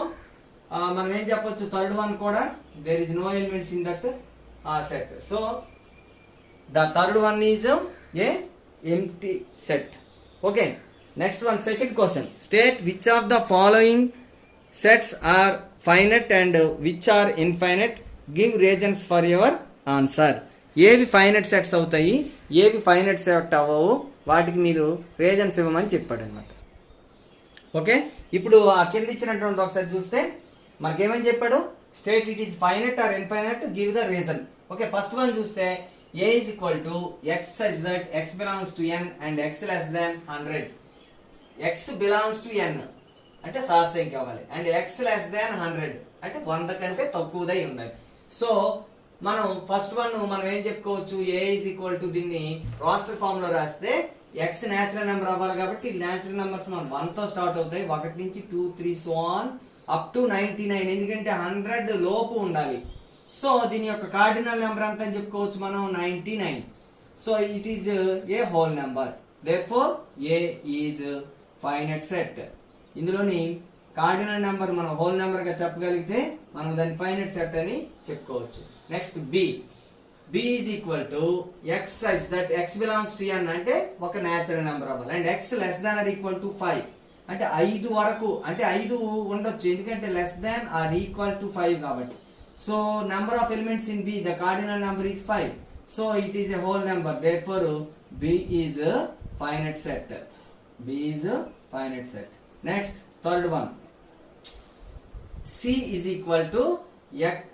మనం ఏం చెప్పొచ్చు? థర్డ్ వన్ కూడా there is no elements in that set. So the third one is A empty set. Okay, Next one, second question. State which of the following sets are finite and which are infinite. Give reasons for your answer. ఏవి finite sets అవుతాయి, ఏవి finite set అవ్వవు, వాటికి మీరు reasons ఇవ్వమని చెప్పాడు అనమాట. Okay, ఇప్పుడు ఆ కింద ఇచ్చినటువంటి ఒకసారి చూస్తే మనకేమని చెప్పాడు, state it is finite or infinite, give the reason. Okay, first one చూస్తే a is equal to x such that x belongs to n and x less than 100. x belongs to n అంటే సహసంఖ్య అవ్వాలి, and x less than 100 అంటే 100 కంటే తక్కువదై ఉండాలి. So మనం first one మనం ఏం చెప్పుకోవచ్చు, a is equal to దీన్ని రాస్టర్ ఫామ్ లో రాస్తే x నేచురల్ నెంబర్ అవ్వాలి కాబట్టి నేచురల్ నెంబర్స్ మనం 1 తో స్టార్ట్ అవుతాయి, 1 నుంచి 2 3 సో ఆన్ అప్ టు 99, ఎందుకంటే 100 లోపు ఉండాలి. సో దీని యొక్క కార్డినల్ నెంబర్ ఎంత అని చెప్పుకోవచ్చు మనం 99. So it is a whole number, therefore A is finite set. ఇందులోని కార్డినల్ నెంబర్ మనం హోల్ నెంబర్ గా చెప్పగలిగితే మనం దాన్ని ఫైనైట్ సెట్ అని చెప్పుకోవచ్చు. Next B, B is equal to x such that x belongs to n అంటే ఒక నేచురల్ నెంబర్ అవ్వాలి, and x less than or equal to 5 అంటే 5 వరకు, అంటే 5 ఉండొచ్చు ఎందుకంటే less than or equal to 5 కాబట్టి. So number of elements in B, the cardinal number is 5. So it is a whole number. Therefore B is a finite set. B is a finite set. Next, third one. C is equal to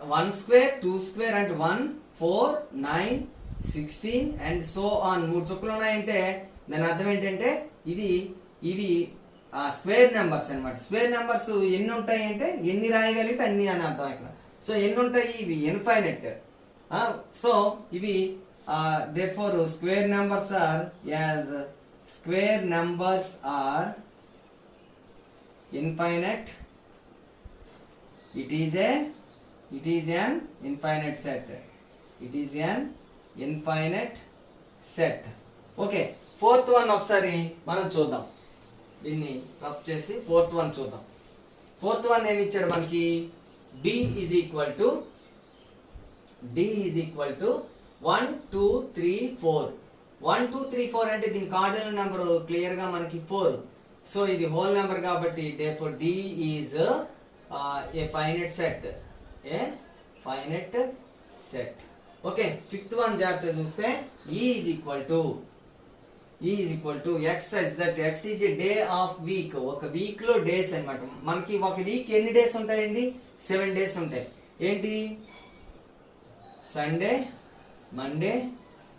1 square, 2 square and 1, 4, 9, 16 and so on. మూడు చుక్కలు ఉన్నాయంటే దాని అర్థం ఏంటంటే ఇవి square numbers అన్నమాట. Square numbers ఎన్ని ఉంటాయి అంటే ఎన్ని రాయగలిగితే అన్ని అని అర్థం ఇక్కడ. సో ఎన్ని ఉంటాయి, ఇవి ఇన్ఫైనైట్. సో ఇవి therefore square numbers are infinite. It is an infinite set. It is an infinite set. Okay, fourth one ఒకసారి మనం చూద్దాం, దీన్ని రఫ్ చేసి ఫోర్త్ వన్ చూద్దాం. ఫోర్త్ వన్ ఏమి ఇచ్చాడు మనకి, d is equal to 1 2 3 4. 1 2 3 4 అంటే దీని కార్డినల్ నెంబర్ క్లియర్ గా మనకి 4. సో ఇది హోల్ నెంబర్ కాబట్టి therefore d is a finite set. Okay, fifth one జాగ్రత్తగా చూస్తే e is equal to x such that x is a day of week. ఒక week లో డేస్ అన్నమాట. మనకి ఒక వీక్ ఎన్ని డేస్ ఉంటాయండి, 7 డేస్ ఉంటాయి. ఏంటి, Sunday, Monday,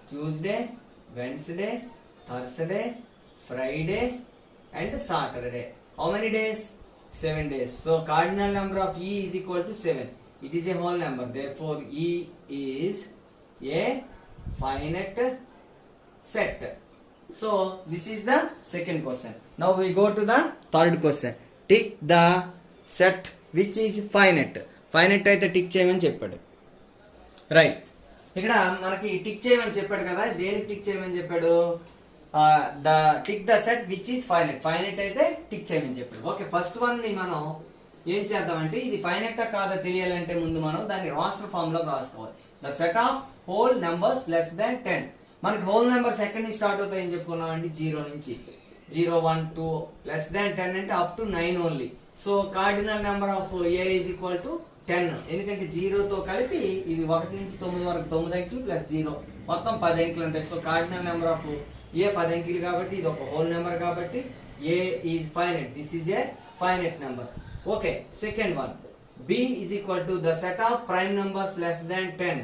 Tuesday, Wednesday, Thursday, Friday and Saturday. How many days, 7 days. So cardinal number of e is equal to 7. It is a whole number. Therefore e is a finite set. So this is the second question. Now we go to the third question. Tick the set which is finite. Finite అయితే tick చేయమని చెప్పాడు. Right, ఇక్కడ మనకి tick చేయమని చెప్పాడు కదా, దేనికి tick చేయమని చెప్పాడు, tick the set which is finite. Finite అయితే టిక్ చేయమని చెప్పాడు. ఓకే, ఫస్ట్ వన్ ని మనం ఏం చేద్దామంటే ఇది ఫైనైట్ కాదా తెలియాలంటే ముందు మనం దాన్ని రాస్టర్ ఫామ్ లో రాసుకోవాలి. The set of whole numbers less than 10. మనకి హోల్ నెంబర్స్ ఎక్కడి నుంచి స్టార్ట్ అవుతాయని చెప్పుకున్నామండి, 0 నుంచి. 0 1 2 లెస్ దాన్ 10 అంటే up to 9 only. So cardinal number of A is equal to 10, ఎందుకంటే 0 తో కలిపి ఇవి 1 నుంచి 9 వరకు 9 అంకెలు ప్లస్ 0 మొత్తం 10 అంకెలు ఉంటాయి. So cardinal number of A 10 అంకెలు కాబట్టి ఇది ఒక హోల్ నెంబర్ కాబట్టి A is finite. This is a finite number. Okay, second one, B is equal to the set of prime numbers less than 10.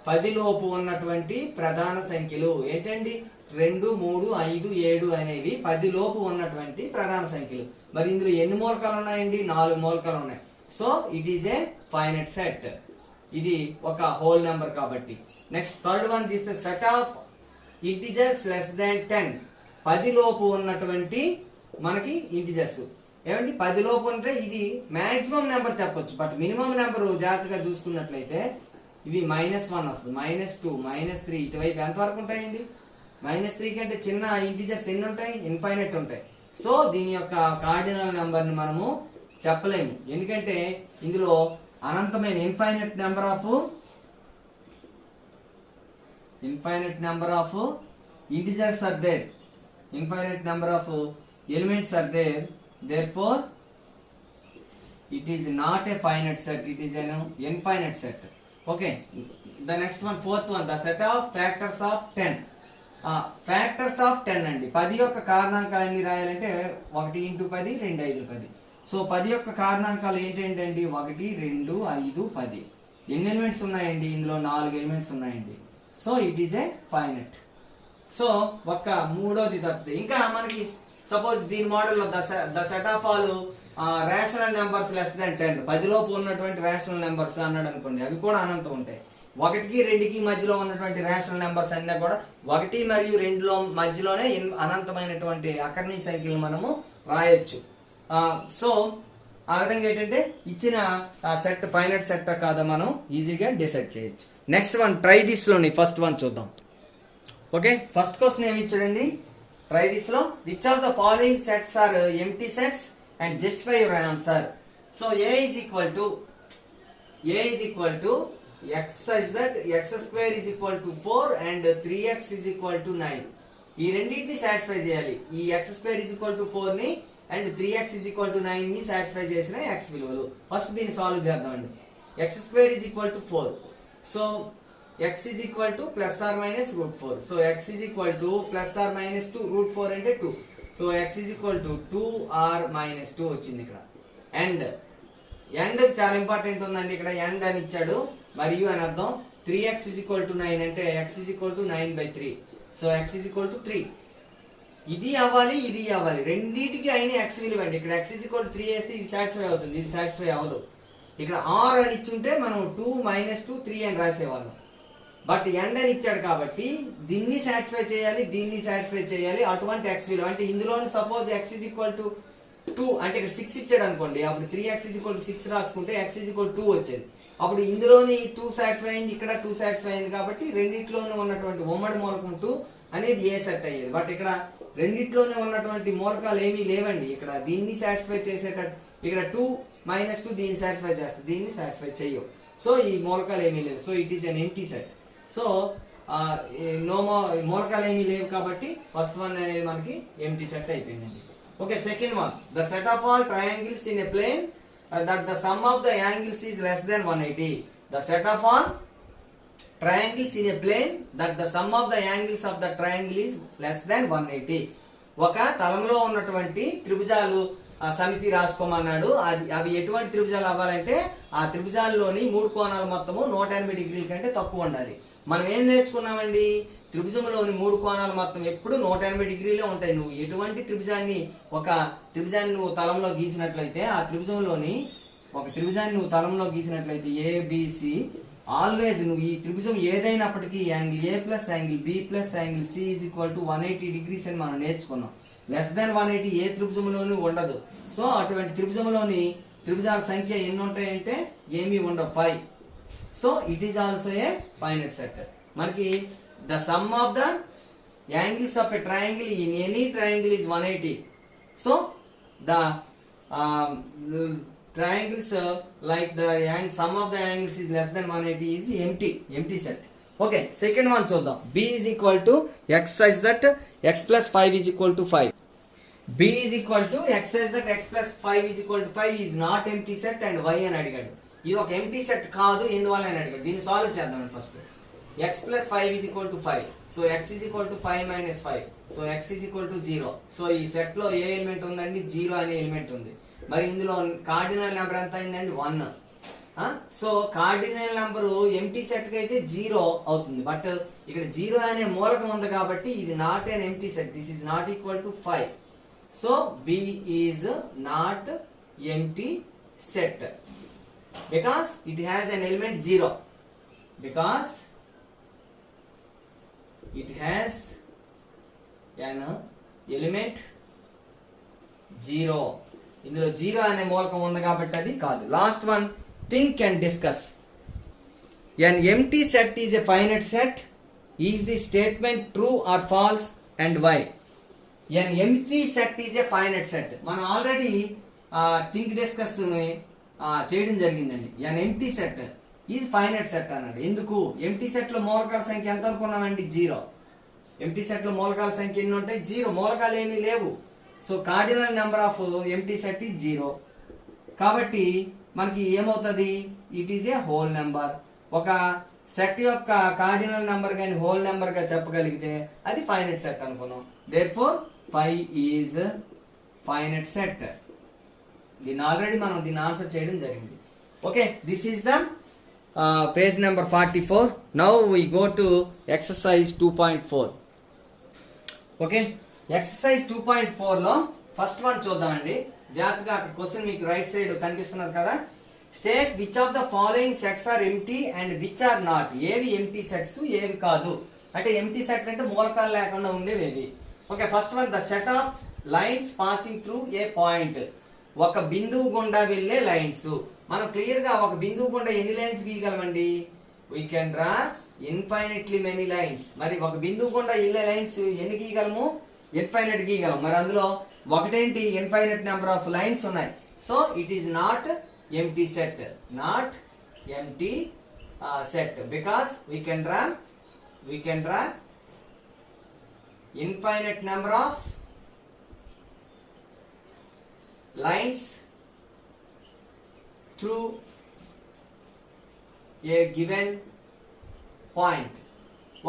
10 లోపు ఉన్నటువంటి ప్రధాన సంఖ్యలు ఏంటండి, 2 3 5 7 అనేవి 10 లోపు ఉన్నటువంటి ప్రధాన సంఖ్యలు. మరి ఇందులో ఎన్ని మూలకాలు ఉన్నాయండి, 4 మూలకాలు ఉన్నాయి. So it is A finite set. ఇది ఒక హోల్ నెంబర్ కాబట్టి. నెక్స్ట్ థర్డ్ వన్ తీస్తే set of integers less than 10. 10 లోపు ఉన్నటువంటి మనకి ఇంటిజర్స్ ఏమండి, 10 లోపు అంటే ఇది మాక్సిమం నెంబర్ చెప్పొచ్చు, బట్ మినిమం నెంబర్ జాగ్రత్తగా చూసుకున్నట్లయితే ఇవి -1 వస్తుంది, -2 -3 ఇటువైపు ఎంత వరకు ఉంటాయండి, -3 కంటే చిన్న ఇంటిజర్స్ ఎన్ని ఉంటాయి, ఇన్ఫైనైట్ ఉంటాయి. సో దీని యొక్క కార్డినల్ నెంబర్ ని మనము చెప్పలేము, ఎందుకంటే ఇందులో అనంతమైన infinite number of integers are there. Infinite number of elements are there, therefore it is not a finite set, it is an infinite set. Okay, the next one, fourth one, the set of factors of 10. Factors of 10 అండి. 10 యొక్క కారణాంకాలు ఎన్ని రాయాలంటే 1 × 10 2 5 10. So 10 యొక్క కారణాంకాలు ఏంటండి 1 2 5 10. ఎన్ని elements ఉన్నాయండి ఇందులో 4 elements ఉన్నాయండి. So it is A finite. So ఒక్క మూడోది తప్పితే ఇంకా మనకి సపోజ్ దీని మోడల్లో the set of all rational numbers less than 10, 10 లోపు ఉన్నటువంటి రేషనల్ నెంబర్స్ అన్నాడు అనుకోండి, అవి కూడా అనంతం ఉంటాయి. 1కి 2కి మధ్యలో ఉన్నటువంటి రేషనల్ నెంబర్స్ అన్నీ కూడా 1 మరియు 2 మధ్యలోనే అనంతమైనటువంటి అకర్ణీయ సంఖ్యలు మనము రాయొచ్చు. సో ఆ విధంగా ఏంటంటే ఇచ్చిన సెట్ ఫైనట్ సెట్ కాదా మనం ఈజీగా డిసైడ్ చేయొచ్చు. నెక్స్ట్ వన్, ట్రై దిస్ లోని ఫస్ట్ వన్ చూద్దాం. ఓకే, ఫస్ట్ క్వశ్చన్ ఏమి ఇచ్చాడండి, ట్రై దిస్ లో which of the following sets are empty sets and justify your answer. So A is equal to x such that x square is equal to 4 and 3x is equal to 9. ఈ రెండింటిని satisfy చేయాలి. ఈ x square is equal to 4 ని and 3x is equal to 9 ని satisfy చేసిన x విలువలు. First దీన్ని solve చేద్దామండి. x square is equal to 4. So x is equal to plus or minus root 4. So x is equal to plus or minus 2, root 4 అంటే 2. So x is equal to 2 or minus 2 వచ్చింది ఇక్కడ. And చాలా important ఉందండి, ఇక్కడ end అని ఇచ్చాడు మరియు అని అర్థం. 3x is equal to 9 అంటే x is equal to 9/3. So x is equal to 3. ఇది అవ్వాలి, ఇది అవ్వాలి, రెండింటికి అయిన x విలువ అండి. ఇక్కడ x is equal to 3 వేస్తే ఇది సాటిస్ఫై అవుతుంది, ఇది సాటిస్ఫై అవ్వదు. ఇక్కడ r అని ఇచ్చుంటే మనం 2 - 2 3 అని రాసేవాళ్ళం. బట్ ఎండ్ అని ఇచ్చాడు కాబట్టి దీన్ని సాటిస్ఫై చేయాలి, దీన్ని సాటిస్ఫై చేయాలి. అటువంటి x విలువ అంటే ఇందులో suppose x is equal to 2 అంటే ఇక్కడ 6 ఇచ్చాడు అనుకోండి, అప్పుడు 3x is equal to 6 రాసుకుంటే x is equal to 2 వచ్చేది. అప్పుడు ఇందులోని 2 సాటిస్ఫై అయింది, ఇక్కడ 2 సాటిస్ఫై అయింది కాబట్టి రెండిట్లోనూ ఉన్నటువంటి ఉమ్మడి మూలకం 2 అనేది ఏ సెట్ అయ్యేది. బట్ ఇక్కడ రెండిట్లోనే ఉన్నటువంటి మూలకాలు ఏమీ లేవండి. ఇక్కడ దీన్ని సాటిస్ఫై చేసేటట్టు ఇక్కడ 2 - 2 దీన్ని సాటిస్ఫై చేస్తుంది, దీన్ని సాటిస్ఫై చేయవు. సో ఈ మూలకాలు ఏమీ లేవు. So it is an empty set. So మూలకాలు ఏమీ లేవు కాబట్టి ఫస్ట్ వన్ అనేది మనకి ఎంప్టీ సెట్ అయిపోయిందండి. Okay, second one, the set of all triangles in a plane that the sum of the angles is less than 180. The set of all triangles in a plane that the sum of the angles of the triangle is less than 180. ఒక తలంలో ఉన్నటువంటి త్రిభుజాలు సమితి రాసుకోమన్నాడు. అవి ఎటువంటి త్రిభుజాలు అవ్వాలంటే ఆ త్రిభుజాల్లోని 3 కోణాలు మొత్తము 180 డిగ్రీల కంటే తక్కువ ఉండాలి. మనం ఏం నేర్చుకున్నామండి, త్రిభుజంలోని 3 కోణాలు మొత్తం ఎప్పుడు 180 డిగ్రీలే ఉంటాయి. నువ్వు ఎటువంటి ఒక త్రిభుజాన్ని నువ్వు తలంలో గీసినట్లయితే ఆ త్రిభుజంలోని ఒక త్రిభుజాన్ని నువ్వు తలంలో గీసినట్లయితే ఏబిసి ఆల్వేస్ నువ్వు ఈ త్రిభుజం ఏదైనప్పటికీ angle A plus angle B plus angle C is equal to 180 degrees అని మనం నేర్చుకున్నాం. లెస్ దాన్ 180 ఏ త్రిభుజంలోనూ ఉండదు. సో అటువంటి త్రిభుజంలోని త్రిభుజాల సంఖ్య ఎన్ని ఉంటాయంటే ఏమీ ఉండవు, 5. So it is also a finite set. మనకి the sum of the angles of a triangle in any triangle is 180. So the triangles like the sum of the angles is less than 180 is empty set. Okay, second one చూద్దాం. b is equal to x such that x plus 5 is equal to 5. b is equal to x such that x plus 5 is equal to 5 is not empty set and y అని అడిగాడు. ఇది ఒక empty set కాదు, ఎందువల్ల అని అడిగాడు. దీన్ని solve చేద్దాం first. x plus 5 is equal to 5. So x is equal to 5 minus 5. So x is equal to 0. So ఈ సెట్ లో ఏ ఎలిమెంట్ ఉందండి, 0 అనే ఎలిమెంట్ ఉంది. మరి ఇందులో కార్డినల్ నెంబర్ ఎంత అయిందండి, 1. So cardinal number empty set కి అయితే 0 అవుతుంది. బట్ ఇక్కడ 0 అనే మూలకం ఉంది కాబట్టి ఇది not an empty set. This is not equal to 5. So b is not empty set because it has an element 0. Because it has an element 0. ఇందులో 0 అనే మూలకం ఉంది కాబట్టి అది కాదు. Last one, think and discuss. an empty set is a finite set. Is the statement true or false and why? an empty set is a finite set. మనం already think discuss చేయడం జరిగిందండి. an empty set is finite set అన్నాడు. ఎందుకు, empty set లో మూలకాల సంఖ్య ఎంత అనుకున్నామండి, 0. ఎంప్టీ సెట్ లో మూలకాల సంఖ్య ఎన్ని ఉంటాయి, 0. మూలకాలు ఏమీ లేవు. So cardinal number of empty set is 0. కాబట్టి మనకి ఏమవుతుంది, it is a whole number. ఒక సెట్ యొక్క కార్డినల్ నెంబర్ కానీ హోల్ నెంబర్ గా చెప్పగలిగితే అది ఫైనైట్ సెట్ అనుకున్నాం. Therefore 5 is finite set. దీన్ని ఆల్రెడీ మనం దీన్ని ఆన్సర్ చేయడం జరిగింది. Okay, this is the page number 44. Now we go to exercise 2.4. Okay, exercise 2.4 లో ఫస్ట్ వన్ చూద్దామండి. జాగ్రత్తగా అక్కడ క్వశ్చన్ మీకు రైట్ సైడ్ కనిపిస్తున్నది కదా. State which of the following sets are empty and which are not. ఏవి ఎంప్టీ సెట్స్, ఏవి కాదు. అంటే ఎంప్టీ సెట్ అంటే మూలకాలు లేకుండా ఉండేవి. Okay, first one the set of lines passing through a point. ఒక బిందువు గుండా వెళ్ళే లైన్స్. మనం క్లియర్ గా ఒక బిందువు గుండా ఎన్ని లైన్స్ గీయగలమండి? We can draw infinitely many lines. మరి ఒక బిందువు గుండా వెళ్ళే లైన్స్ ఎన్ని గీయగలము? ఇన్ఫైనైట్ గీయగలం. మరి అందులో ఒకటేంటి, ఇన్ఫైనైట్ నెంబర్ ఆఫ్ లైన్స్ ఉన్నాయి. So it is not empty set, not empty set, because we can draw infinite number of lines through a given point.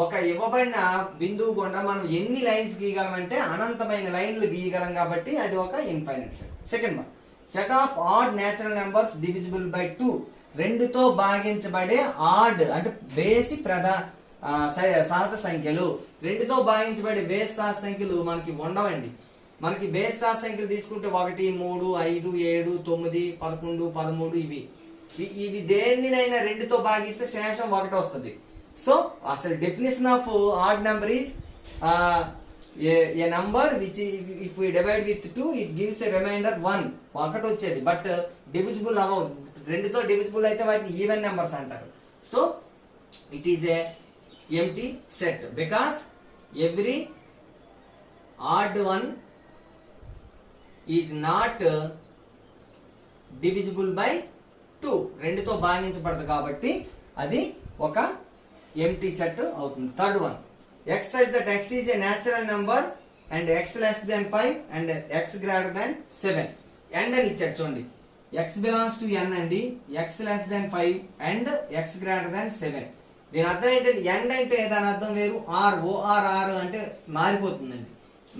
ఒక ఇవ్వబడిన బిందువు గుండా మనం ఎన్ని లైన్స్ గీయగలమంటే అనంతమైన లైన్లు గీయగలం, కాబట్టి అది ఒక infinite set. Second one set of add natural numbers divisible by 2. 2తో భాగించబడే ఆడ్ అంటే బేసి సహజ సంఖ్యలు. 2తో భాగించబడే బేస్ సహజ సంఖ్యలు మనకి ఉండవండి. మనకి బేస్ సహజ సంఖ్యలు తీసుకుంటే 1, 3, 5, 7, 9, 11, 13 ఇవి దేనినైనా 2తో భాగిస్తే శేషం 1 వస్తుంది. సో అసలు definition of odd number is a number which if we divide with 2 it gives a remainder 1. ఒకటి వచ్చేది. బట్ డివిజిబుల్ అవ్వవు. 2తో డివిజిబుల్ అయితే వాటిని ఈవెన్ నెంబర్స్ అంటారు. So it is A empty set because every odd one is not divisible by 2. 2తో భాగించబడదు కాబట్టి అది ఒక ఎంప్టీ సెట్ అవుతుంది. Third one exercise that x is a natural number and x less than 5 and x greater than 7. and అని ఇచ్చాడు చూడండి. x belongs to n అండి, x less than 5 and x greater than 7. దీని అర్థం ఏంటంటే n అంటే దాని అర్థం వేరు, r ORR అంటే మారిపోతుందండి.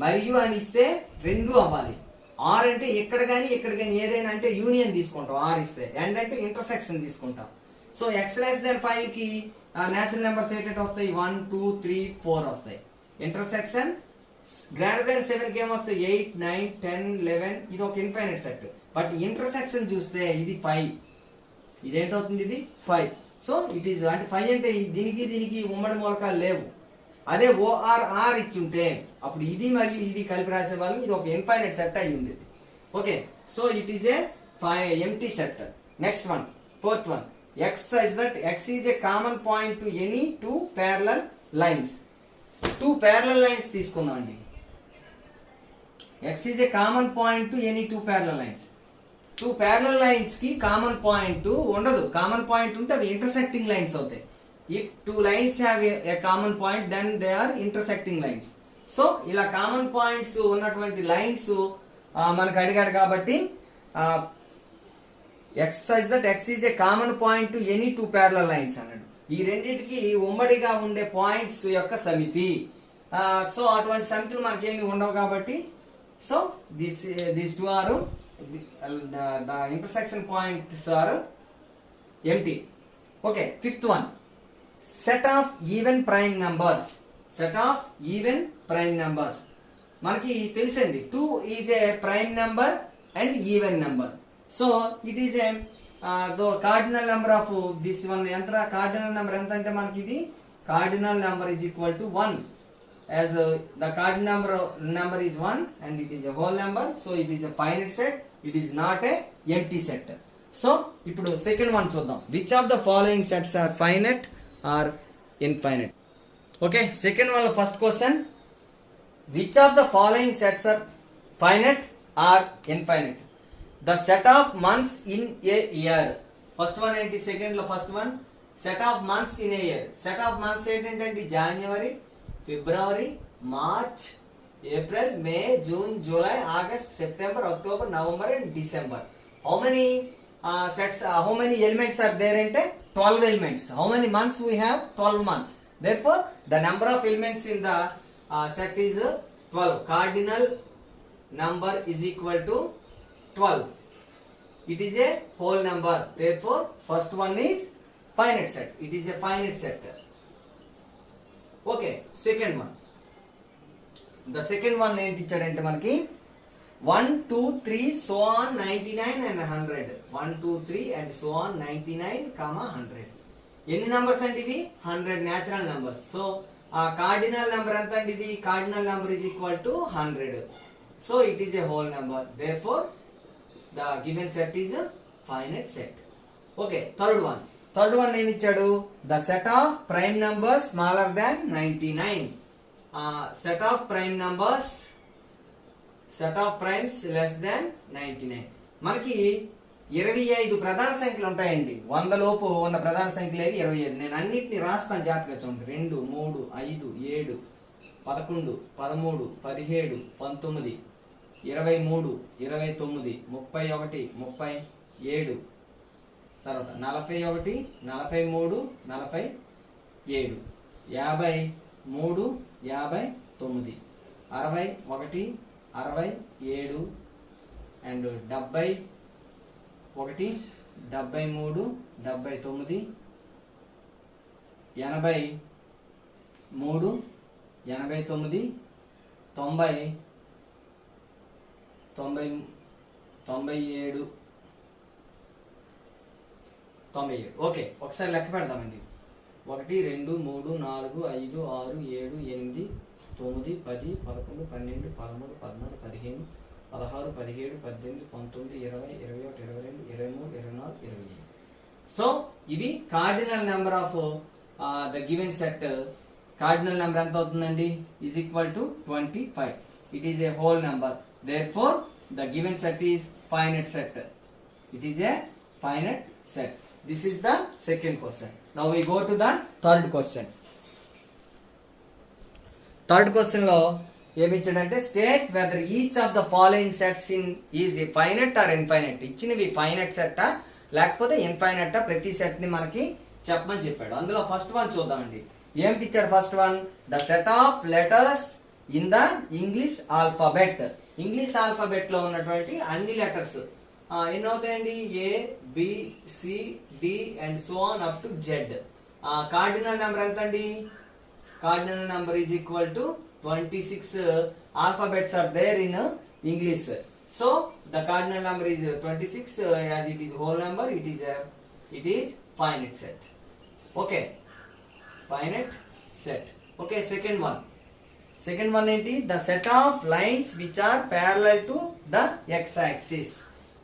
మరియు అని ఇస్తే 2 అవ్వాలి. r అంటే ఇక్కడ కానీ ఏదైనా అంటే యూనియన్ తీసుకుంటాం. r ఇస్తే n అంటే ఇంటర్సెక్షన్ తీసుకుంటాం. సో x less than 5 కి నేచురల్ నెంబర్స్ ఏంటంటే వస్తాయి 1, 2, 3, 4 వస్తాయి. ఇంటర్సెక్షన్ గ్రేటర్ దెన్ 7 కి ఏమొస్తాయి 8, 9, 10, 11. ఇది ఒక ఇన్ఫైనైట్ సెట్. బట్ ఇంటర్సెక్షన్ చూస్తే ఇది 5. ఇదేంటవుతుంది, ఇది 5. సో ఇట్ ఈస్ అంటే 5 అంటే దీనికి ఉమ్మడి మూలకాలు లేవు. అదే ORR ఇచ్చి ఉంటే అప్పుడు ఇది మరియు ఇది కలిపి రాసేవాళ్ళు. ఇది ఒక ఇన్ఫైనైట్ సెట్ అయి ఉంది. Okay, so it is A empty set. Next one fourth one exercise that x is a common point to any 2 parallel lines. 2 parallel lines తీసుకుందాం అండి. x is a common point to any 2 parallel lines. 2 parallel lines కి common point ఉండదు. Common point ఉంటే అవి intersecting lines అవుతాయి. if 2 lines have a common point then they are intersecting lines. So ఇలా common points ఉన్నటువంటి lines మనకు అడిగాడు కాబట్టి exercise that x is a common point to any 2 parallel lines అన్నాడు. ఈ రెండింటికి ఉమ్మడిగా ఉండే పాయింట్స్ యొక్క సమితి. సో అటువంటి సమితులు మనకేమి ఉండవు కాబట్టి so these two are the intersection points are empty. Okay, fifth one set of even prime numbers. Set of even prime numbers మనకి తెలుసండి 2 is a prime number and even number. So it is a the cardinal number of this one. Yantra cardinal number ఎంత అంటే మనకి ఇది cardinal number is equal to 1 as the cardinal number is 1 and it is a whole number. So it is a finite set. It is not a empty set. So ఇప్పుడు second one చూద్దాం. Which of the following sets are finite or infinite? Okay, second one first question. Which of the following sets are finite or infinite? The set of months in a year. First one ఏంటి, second లో first one set of months in a year. Set of months ఏంటంటే జనవరి, ఫిబ్రవరి, March, April, May, June, July, August, September, October, November and December. How many sets, how many elements are there ante 12 elements. How many months we have? 12 months. Therefore the number of elements in the set is 12. Cardinal number is equal to 12. It is a whole number. Therefore first one is finite set. It is a finite set. Okay, second one. The second one ఏంటి ఇచ్చాడంటే మనకి 1 2 3 so on 99 and 100. 1 2 3 and so on 99, 100. ఎన్ని numbers అంటే ఇవి 100 natural numbers. So cardinal number ఎంత అండి ఇది? Cardinal number is equal to 100. So it is a whole number. Therefore the given set is finite set. Okay, third వన్ ఏమి ఇచ్చాడు? The set of prime number smaller than 99. Set of prime numbers, set of primes less than 99. మనకి 25 ప్రధాన సంఖ్యలు ఉంటాయండి. 100 లోపు ఉన్న ప్రధాన సంఖ్యలు ఏవి? 25. నేను అన్నిటిని రాస్తాను, జాగ్రత్తగా చూడండి. 2 3 5 7 11 13 17 19 23 29 31 37, తర్వాత 41 43 47, 53 59, 61 67 అండ్ 71 73 79 83 89 90 97. ఓకే, ఒకసారి లెక్క పెడదామండి. 1 2 3 4 5 6 7 8 9 10 11 12 13 14 15 16 17 18 19 20 21 22 23 24 25. సో ఇవి cardinal number of the given set. Cardinal number ఎంత అవుతుందండి? Is equal to 25. It is a whole number. Therefore the given set is finite set. ఇట్ is A finite set. This is the second question. Now we go to the third question. Third question లో ఏమి ఇచ్చాడంటే state whether each of the following sets in is finite or infinite. ఇచ్చినవి finite సెట్టా లేకపోతే ఇన్ఫైనైటా, ప్రతి set ని మనకి చెప్పమని చెప్పాడు. అందులో ఫస్ట్ వన్ చూద్దామండి. ఏమిటి ఇచ్చాడు? First one, the set of letters in the English alphabet. English alphabet లో ఉన్నటువంటి అన్ని లెటర్స్ ఎన్ని అవుతాయండి? A B C D and so on up to Z. Cardinal number ఎంత అండి? Cardinal number is equal to 26 alphabets are there in English. So the cardinal number is 26. As it is whole number, it is finite set. Okay, finite set. Okay, second one ఏంటి? the set of lines which are parallel to the x-axis.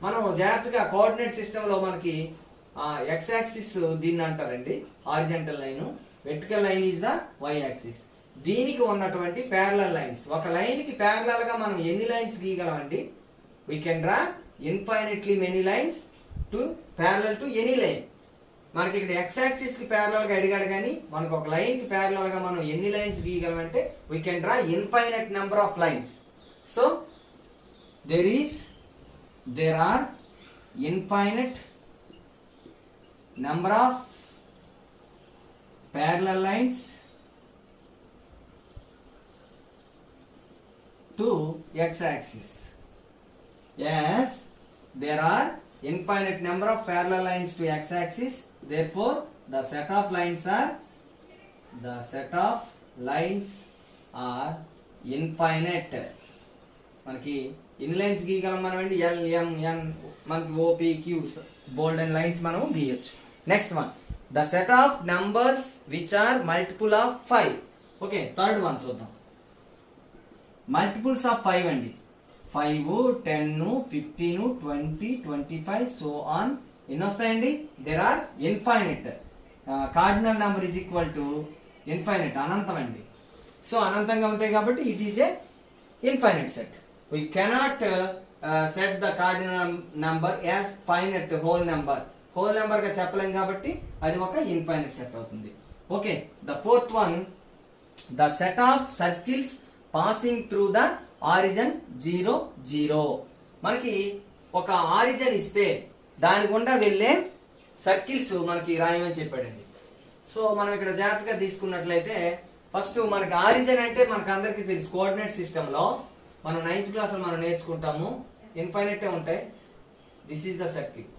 మనం జాగ్రత్తగా coordinate system లో మనకి x axis దీన్ని అంటారండి horizontal line, vertical line is the y axis. దీనికి ఉన్నటువంటి parallel lines, ఒక లైన్ కి ప్యారలల్ గా మనం ఎన్ని lines గీయగలమండి? we can draw infinitely many lines to parallel to any line. మనకి ఇక్కడ x axis కి ప్యారలల్ గా అడిగాడు, కానీ మనకు ఒక లైన్ కి ప్యారలల్ గా మనం ఎన్ని lines గీయగలమంటే we can draw infinite number of lines. So there are infinite number of parallel lines to x-axis. Yes, there are infinite number of parallel lines to x-axis. Therefore, the set of lines are infinite. మనకి ఎన్ని lines గీయగలం మనం అండి? L M N, మనకి ఓపి క్యూస్ బోల్డ్ and lines మనం గీయొచ్చు. Next one, the set of numbers which are multiple of 5. Okay, third one చూద్దాం. మల్టిపుల్స్ ఆఫ్ 5 అండి. 5 10 15 20 25 సో ఆన్ ఎన్ని వస్తాయండి? There are infinite. Cardinal number is equal to infinite, అనంతం అండి. సో అనంతంగా ఉంటాయి కాబట్టి it is a infinite set. We cannot set the cardinal number as finite whole number. Whole number గా చెప్పలేం కాబట్టి అది ఒక ఇన్ఫైనైట్ సెట్ అవుతుంది. Okay, the fourth one, the set of circles passing through the origin 0 0. మనకి ఒక origin ఇస్తే దాని గుండా వెళ్ళే సర్కిల్స్ మనకి రాయమని చెప్పాడండి. సో మనం ఇక్కడ జాగ్రత్తగా తీసుకున్నట్లయితే ఫస్ట్ మనకి ఆరిజిన్ అంటే మనకు అందరికీ తెలుసు, కోఆర్డినేట్ సిస్టమ్ లో మనం 9th క్లాస్ లో మనం నేర్చుకుంటాము, ఇన్ఫైనైట్ ఉంటాయి. This is the circle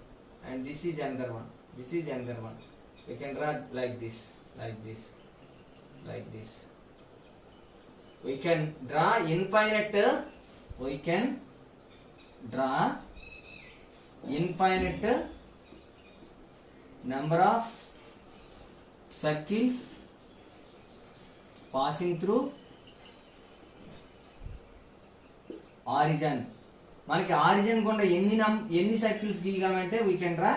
and this is another one, this is another one. We can draw like this, like this, like this. We can draw infinite, we can draw infinite number of circles passing through origin. మనకి origin గుండా ఎన్ని circles గీయగలమంటే we can draw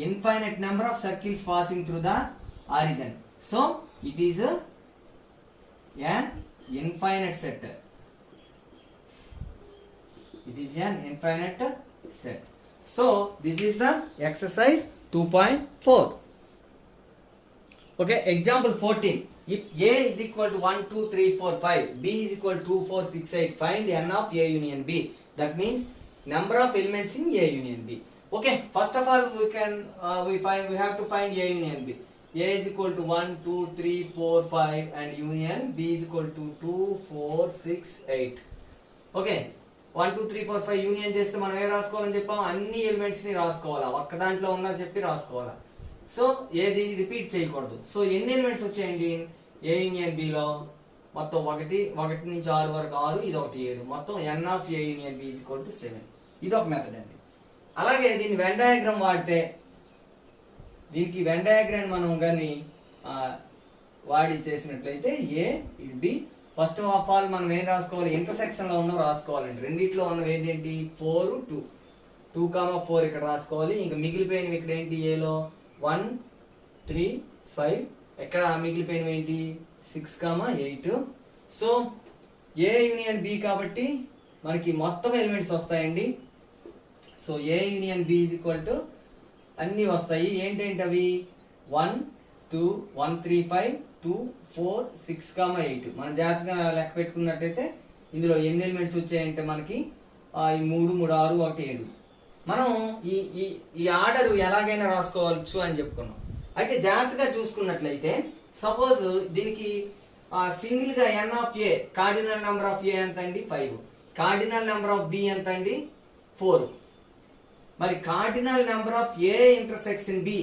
infinite number of circles passing through the origin. So it is an infinite set. It is an infinite set. So this is the exercise 2.4. Okay, example 14. If A is equal to 1 2 3 4 5, B is equal to 2 4 6 8, find n of A union B. That means number of elements in A union B. Okay, first of all we have to find A union B. A is equal to 1 2 3 4 5 and union B is equal to 2 4 6 8. Okay, 1 2 3 4 5 union చేస్తే మనం ఏ రాసుకోవాలని చెప్పాం, అన్ని elements ని రాసుకోవాలా, ఒక్క దాంట్లో ఉన్నది చెప్పి రాసుకోవాలా. So ఏది రిపీట్ చేయకూడదు. సో ఎన్ని ఎలిమెంట్స్ వచ్చాయండి ఏ యూనియన్ బి లో? మొత్తం 1 నుంచి 6 వరకు 6, ఇది ఒకటి 7, మొత్తం n of A union B is equal to 7. ఇది ఒక మెథడ్ అండి. అలాగే దీని వెన్ డయాగ్రామ్ వాడితే, దీనికి వెన్ డయాగ్రామ్ మనం కానీ వాడి చేసినట్లయితే ఏ ఇది బి. ఫస్ట్ ఆఫ్ ఆల్ మనం ఏం రాసుకోవాలి, ఇంటర్సెక్షన్ లో ఉన్న రాసుకోవాలండి. రెండిట్లో ఉన్నవి ఏంటి 4 2 2, 4 ఇక్కడ రాసుకోవాలి. ఇంకా మిగిలిపోయినవి ఇక్కడ ఏంటి ఏలో 1 3 5, ఎక్కడ మిగిలిపోయినవి ఏంటి 6 8. సో ఏ యూనియన్ బి కాబట్టి మనకి మొత్తం ఎలిమెంట్స్ వస్తాయండి. So A union B is equal to అన్ని వస్తాయి. ఏంటంటే అవి 1 2 1 3 5 2 4 6 8. మనం జాగ్రత్తగా లెక్క పెట్టుకున్నట్టయితే ఇందులో ఎన్ని ఎలిమెంట్స్ వచ్చాయంటే మనకి 3 3 6 1 7. మనం ఈ ఆర్డర్ ఎలాగైనా రాసుకోవచ్చు అని చెప్పుకున్నాం. అయితే జాగ్రత్తగా చూసుకున్నట్లయితే సపోజ్ దీనికి సింగిల్ గా N of A, cardinal number of A ఎంత అండి 5, కార్డినల్ నెంబర్ ఆఫ్ బి ఎంత అండి 4. మరి cardinal number of A intersection B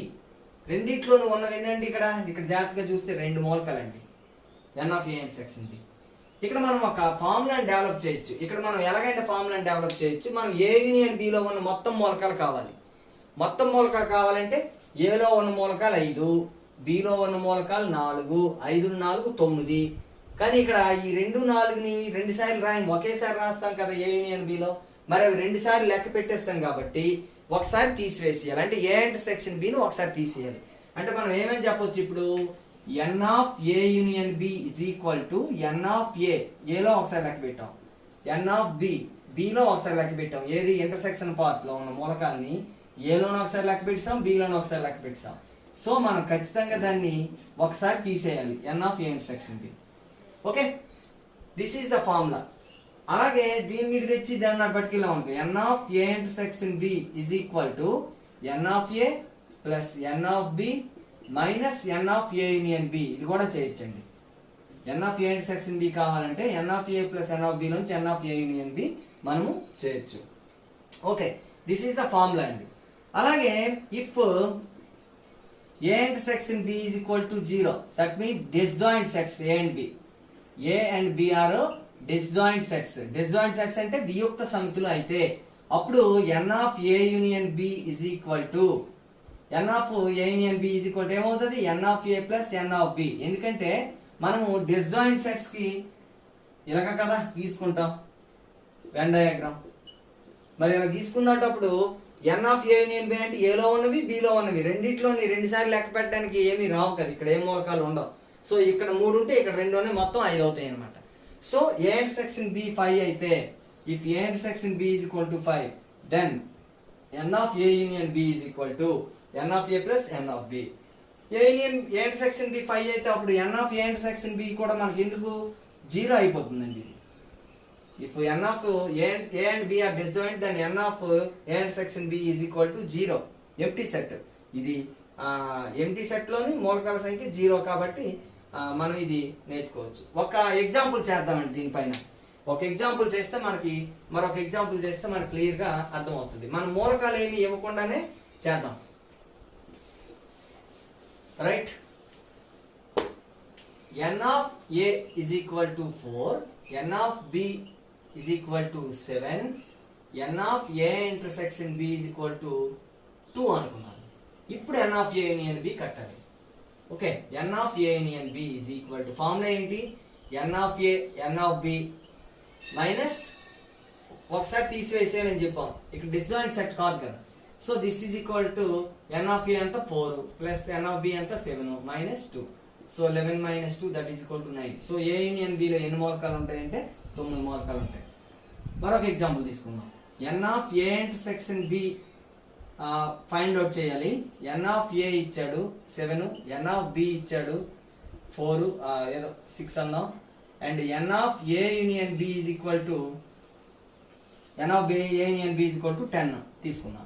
రెండిట్లోనూ ఉన్నవి ఏంటండి, ఇక్కడ జాగ్రత్తగా చూస్తే 2 మూలకాలండి N of A intersection B. ఇక్కడ మనం ఒక ఫార్ములాని డెవలప్ చేయొచ్చు. ఇక్కడ మనం ఎలాగైనా ఫార్ములాని డెవలప్ చేయొచ్చు. మనం ఏ యూనియన్ బిలో ఉన్న మొత్తం మూలకాలు కావాలి. మొత్తం మూలకాలు కావాలంటే ఏలో ఉన్న మూలకాలు 5, బిలో ఉన్న మూలకాలు 4, 5 4 9. కానీ ఇక్కడ ఈ 2 4ని 2 సార్లు రాయం, ఒకేసారి రాస్తాం కదా ఏ యూనియన్ బిలో. మరి అవి 2 సార్లు లెక్క పెట్టేస్తాం కాబట్టి ఒకసారి తీసివేసేయాలి. అంటే ఏ ఇంటర్సెక్షన్ బిని ఒకసారి తీసేయాలి. అంటే మనం ఏమని చెప్పొచ్చు ఇప్పుడు, N of A union B is equal to N of ఏలో ఒకసారి లెక్క పెట్టాం, ఎన్ ఆఫ్ బిలో ఒకసారి లెక్క పెట్టాం. ఏది ఇంటర్సెక్షన్ పార్ట్ లో ఉన్న మూలకాలని ఏలోనూ ఒకసారి లెక్క పెట్టాం, బిలోనూ ఒకసారి లెక్క పెట్టాం. సో మనం ఖచ్చితంగా దాన్ని ఒకసారి తీసేయాలి, N of A intersection B. Okay, this is the formula. అలాగే దీన్ని తెచ్చి దాన్ని పట్టుకెళ్ళా ఉంటుంది. N of A intersection B is equal to N of A plus N of B minus N of A union B. ఇది కూడా చేయొచ్చండి. N of A intersection B కావాలంటే N of A plus N of B నుంచి N of A union B మనము చేయొచ్చు. Okay, this is the formula అండి. అలాగే if A intersection B is equal to 0, that means disjoint sets A and B. A and B are disjoint sets. Disjoint sets అంటే వియుక్త సమితులు అయితే అప్పుడు ఎన్ of A union B is equal to N of A union B is equal to ఏమవుతుంది, N of A plus N of B. ఎందుకంటే మనము disjoint sets కి ఇలాగ కదా తీసుకుంటాం వెన్ డయాగ్రామ్. మరి ఇలా తీసుకున్నప్పుడు ఎన్ ఆఫ్ ఏ యూనియన్ బి అంటే ఏలో ఉన్నవి బిలో ఉన్నవి రెండిట్లోని 2 సార్లు లెక్క పెట్టడానికి ఏమీ రావు కదా, ఇక్కడ ఏ మూలకాలు ఉండవు. సో ఇక్కడ 3 ఉంటే ఇక్కడ 2 ఉన్నాయి, మొత్తం 5 అవుతాయి అనమాట. సో ఏ ఇంటర్సెక్షన్ బి 5 అయితే if A intersection B is equal to 5, then n of A union B is equal to N of A plus N of B. A intersection B 5 అయితే అప్పుడు ఎన్ ఆఫ్ ఏ ఇంటర్సెక్షన్ బి కూడా మనకి ఎందుకు 0 అయిపోతుందండి. if n of a and b are disjoint, then n of a and section b is equal to 0. empty set. ఇది empty set లోని మూలకాల సంఖ్య 0 కాబట్టి మనం ఇది నేర్చుకోవచ్చు. ఒక ఎగ్జాంపుల్ చేద్దామండి దీనిపైన. ఒక ఎగ్జాంపుల్ చేస్తే మనకి మరొక ఎగ్జాంపుల్ చేస్తే మనకి క్లియర్ గా అర్థమవుతుంది. మన మూలకాలు ఏమి ఇవ్వకుండానే చేద్దాం. Right, n of a is equal to 4, n of b is equal to 7, n of a intersection b is equal to 2 అనుకున్నాను. ఇప్పుడు n of a union b కట్టాలి. Okay, n of a union b is equal to formula ఏంటి? n of a n of b minus ఒకసారి తీసివేసేయాలని చెప్పాం. ఇక్కడ disjoint set కాదు కదా. So this is equal to n of a అంతా 4 plus n of b అంతా 7 minus 2. So 11 minus 2 that is equal to 9. So A union b లో ఎన్ని మూలకాలు ఉంటాయంటే 9 మూలకాలు ఉంటాయి. మరొక ఎగ్జాంపుల్ తీసుకుందాం. n of a intersection b find out చేయాలి. n of a ఇచ్చాడు 7, n of b ఇచ్చాడు 4, ఏదో 6 అందాం. And n of a union b is equal to n of a union b is equal to 10 తీసుకున్నాం.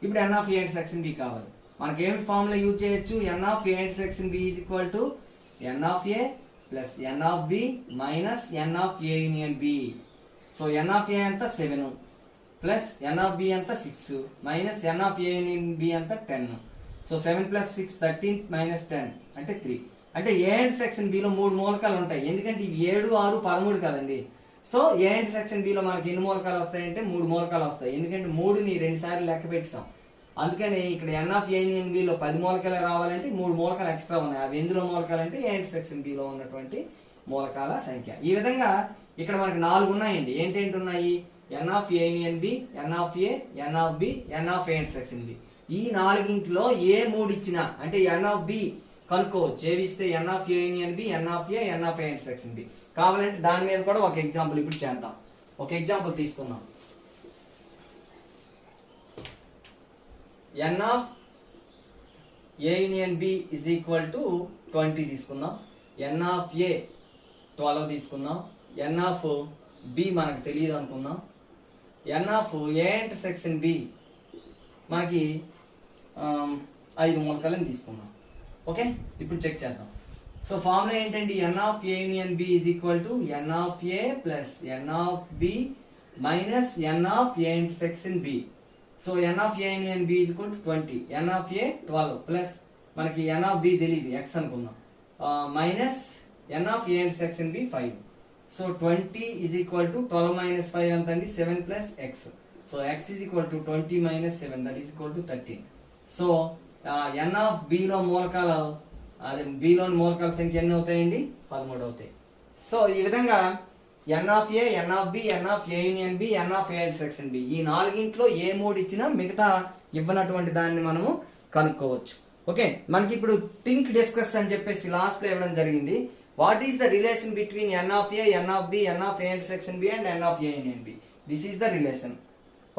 ఇప్పుడు n of a intersection b కావాలి. మనకి ఏమిటి ఫార్ములా యూజ్ చేయొచ్చు? n of a intersection b is equal to n of a plus n of b minus n of a union b. So n of a అంతా 7 plus n of b అంతా 6 minus n of a union b అంతా 10. So 7 plus 6 13 minus 10 అంటే 3. అంటే ఏ and section b లో 3 మూలకాలు ఉంటాయి. ఎందుకంటే ఇవి 7, 6, 13 కదండి. So A and section b లో మనకి ఎన్ని మూలకాలు వస్తాయంటే 3 మూలకాలు వస్తాయి. ఎందుకంటే 3ని 2 సార్లు లెక్క పెట్టాం. అందుకని ఇక్కడ n of a union b లో 10 మూలకాలు రావాలంటే 3 మూలకాలు ఎక్స్ట్రా ఉన్నాయి. అవి ఎందులో మూలకాలు అంటే ఏ అండ్ సెక్షన్ b లో ఉన్నటువంటి మూలకాల సంఖ్య. ఈ విధంగా ఇక్కడ మనకి 4 ఉన్నాయండి. ఏంటేంటి ఉన్నాయి? n of a union b, n of a, n of b, n of a intersection b. ఈ 4గింటిలో ఏ 3 ఇచ్చినా అంటే n of b కనుక్కోవచ్చు. ఏవి ఇస్తే n of a union b, n of a, n of a intersection b. కావాలంటే దాని మీద కూడా ఒక ఎగ్జాంపుల్ ఇప్పుడు చేద్దాం. ఒక ఎగ్జాంపుల్ తీసుకుందాం. n of a union b is equal to 20 తీసుకుందాం. n of a 12 తీసుకుందాం. n of b మనకు తెలియదు అనుకుందాం. n of a intersection b మనకి 5 మూలకాలను తీసుకుందాం. ఓకే, ఇప్పుడు చెక్ చేద్దాం. సో ఫార్ములా ఏంటంటే n of a union b is equal to n of a plus n of b minus n of a intersection b. So n of a union b is equal to 20, n of a 12 plus మనకి n of b తెలియదు x అనుకుందాం minus n of a intersection b 5. So 20 is equal to 12 minus 5 ఎంత అండి? 7 plus x. So x is equal to 20 minus 7 that is equal to 13. So n of b లో మూలకాలు అదే b లోని మూలకాల సంఖ్య ఎన్ని అవుతాయండి? 13 అవుతాయి. సో ఈ విధంగా n of a, n of b, n of a union b, n of a intersection b ఈ 4గింట్లో ఏ 3 ఇచ్చినా మిగతా ఇవ్వనటువంటి దాన్ని మనము కనుక్కోవచ్చు. ఓకే, మనకి ఇప్పుడు థింక్ డిస్కస్ అని చెప్పేసి లాస్ట్ లో ఇవ్వడం జరిగింది. What is the relation between n of a, n of b, n of a intersection b and n of a union b? This is the relation.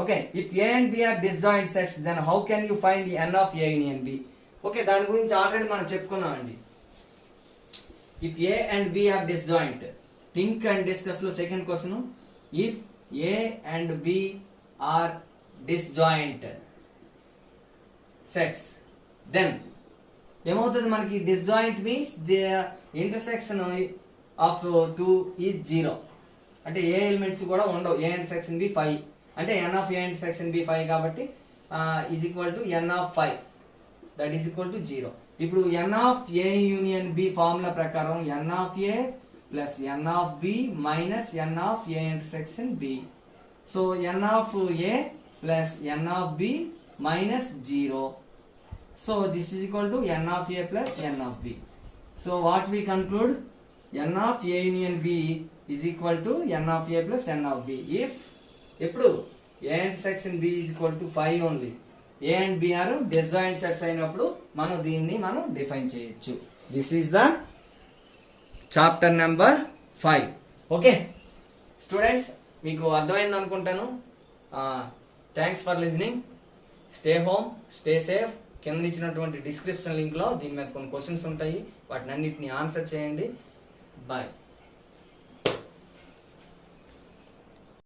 Okay, if a and b are disjoint sets, then how can you find the n of a union b? Okay, దాని గురించి already మనం చెప్పుకున్నామండి. If a and b are disjoint, think and discuss లో second question. If a and b are disjoint sets, then ఏమవుతుంది మనకి? Disjoint means the intersection of 2 is 0. అంటే ఏ elements కూడా ఉండవు. ఏ intersection B 5 అంటే n of a intersection B 5 కాబట్టి is equal to n of 5 that is equal to 0. ఇప్పుడు n of a union b formula ప్రకారం n of a plus n of b minus n of a intersection b. So n of a plus n of b minus 0. So this is equal to n of a plus n of b. So what we conclude? n of a union b is equal to n of a plus n of b. If ఎప్పుడు a intersection b is equal to 5 only. a and b are disjoint sets అయినప్పుడు మనం దీన్ని define చేయొచ్చు. This is the chapter number 5. Okay students, మీకు అర్థమైంది అనుకుంటాను. Thanks for listening. Stay home, stay safe. కింద ఇచ్చినటువంటి డిస్క్రిప్షన్ లింక్లో దీని మీద కొన్ని క్వశ్చన్స్ ఉంటాయి. వాటిని అన్నిటిని ఆన్సర్ చేయండి. బాయ్.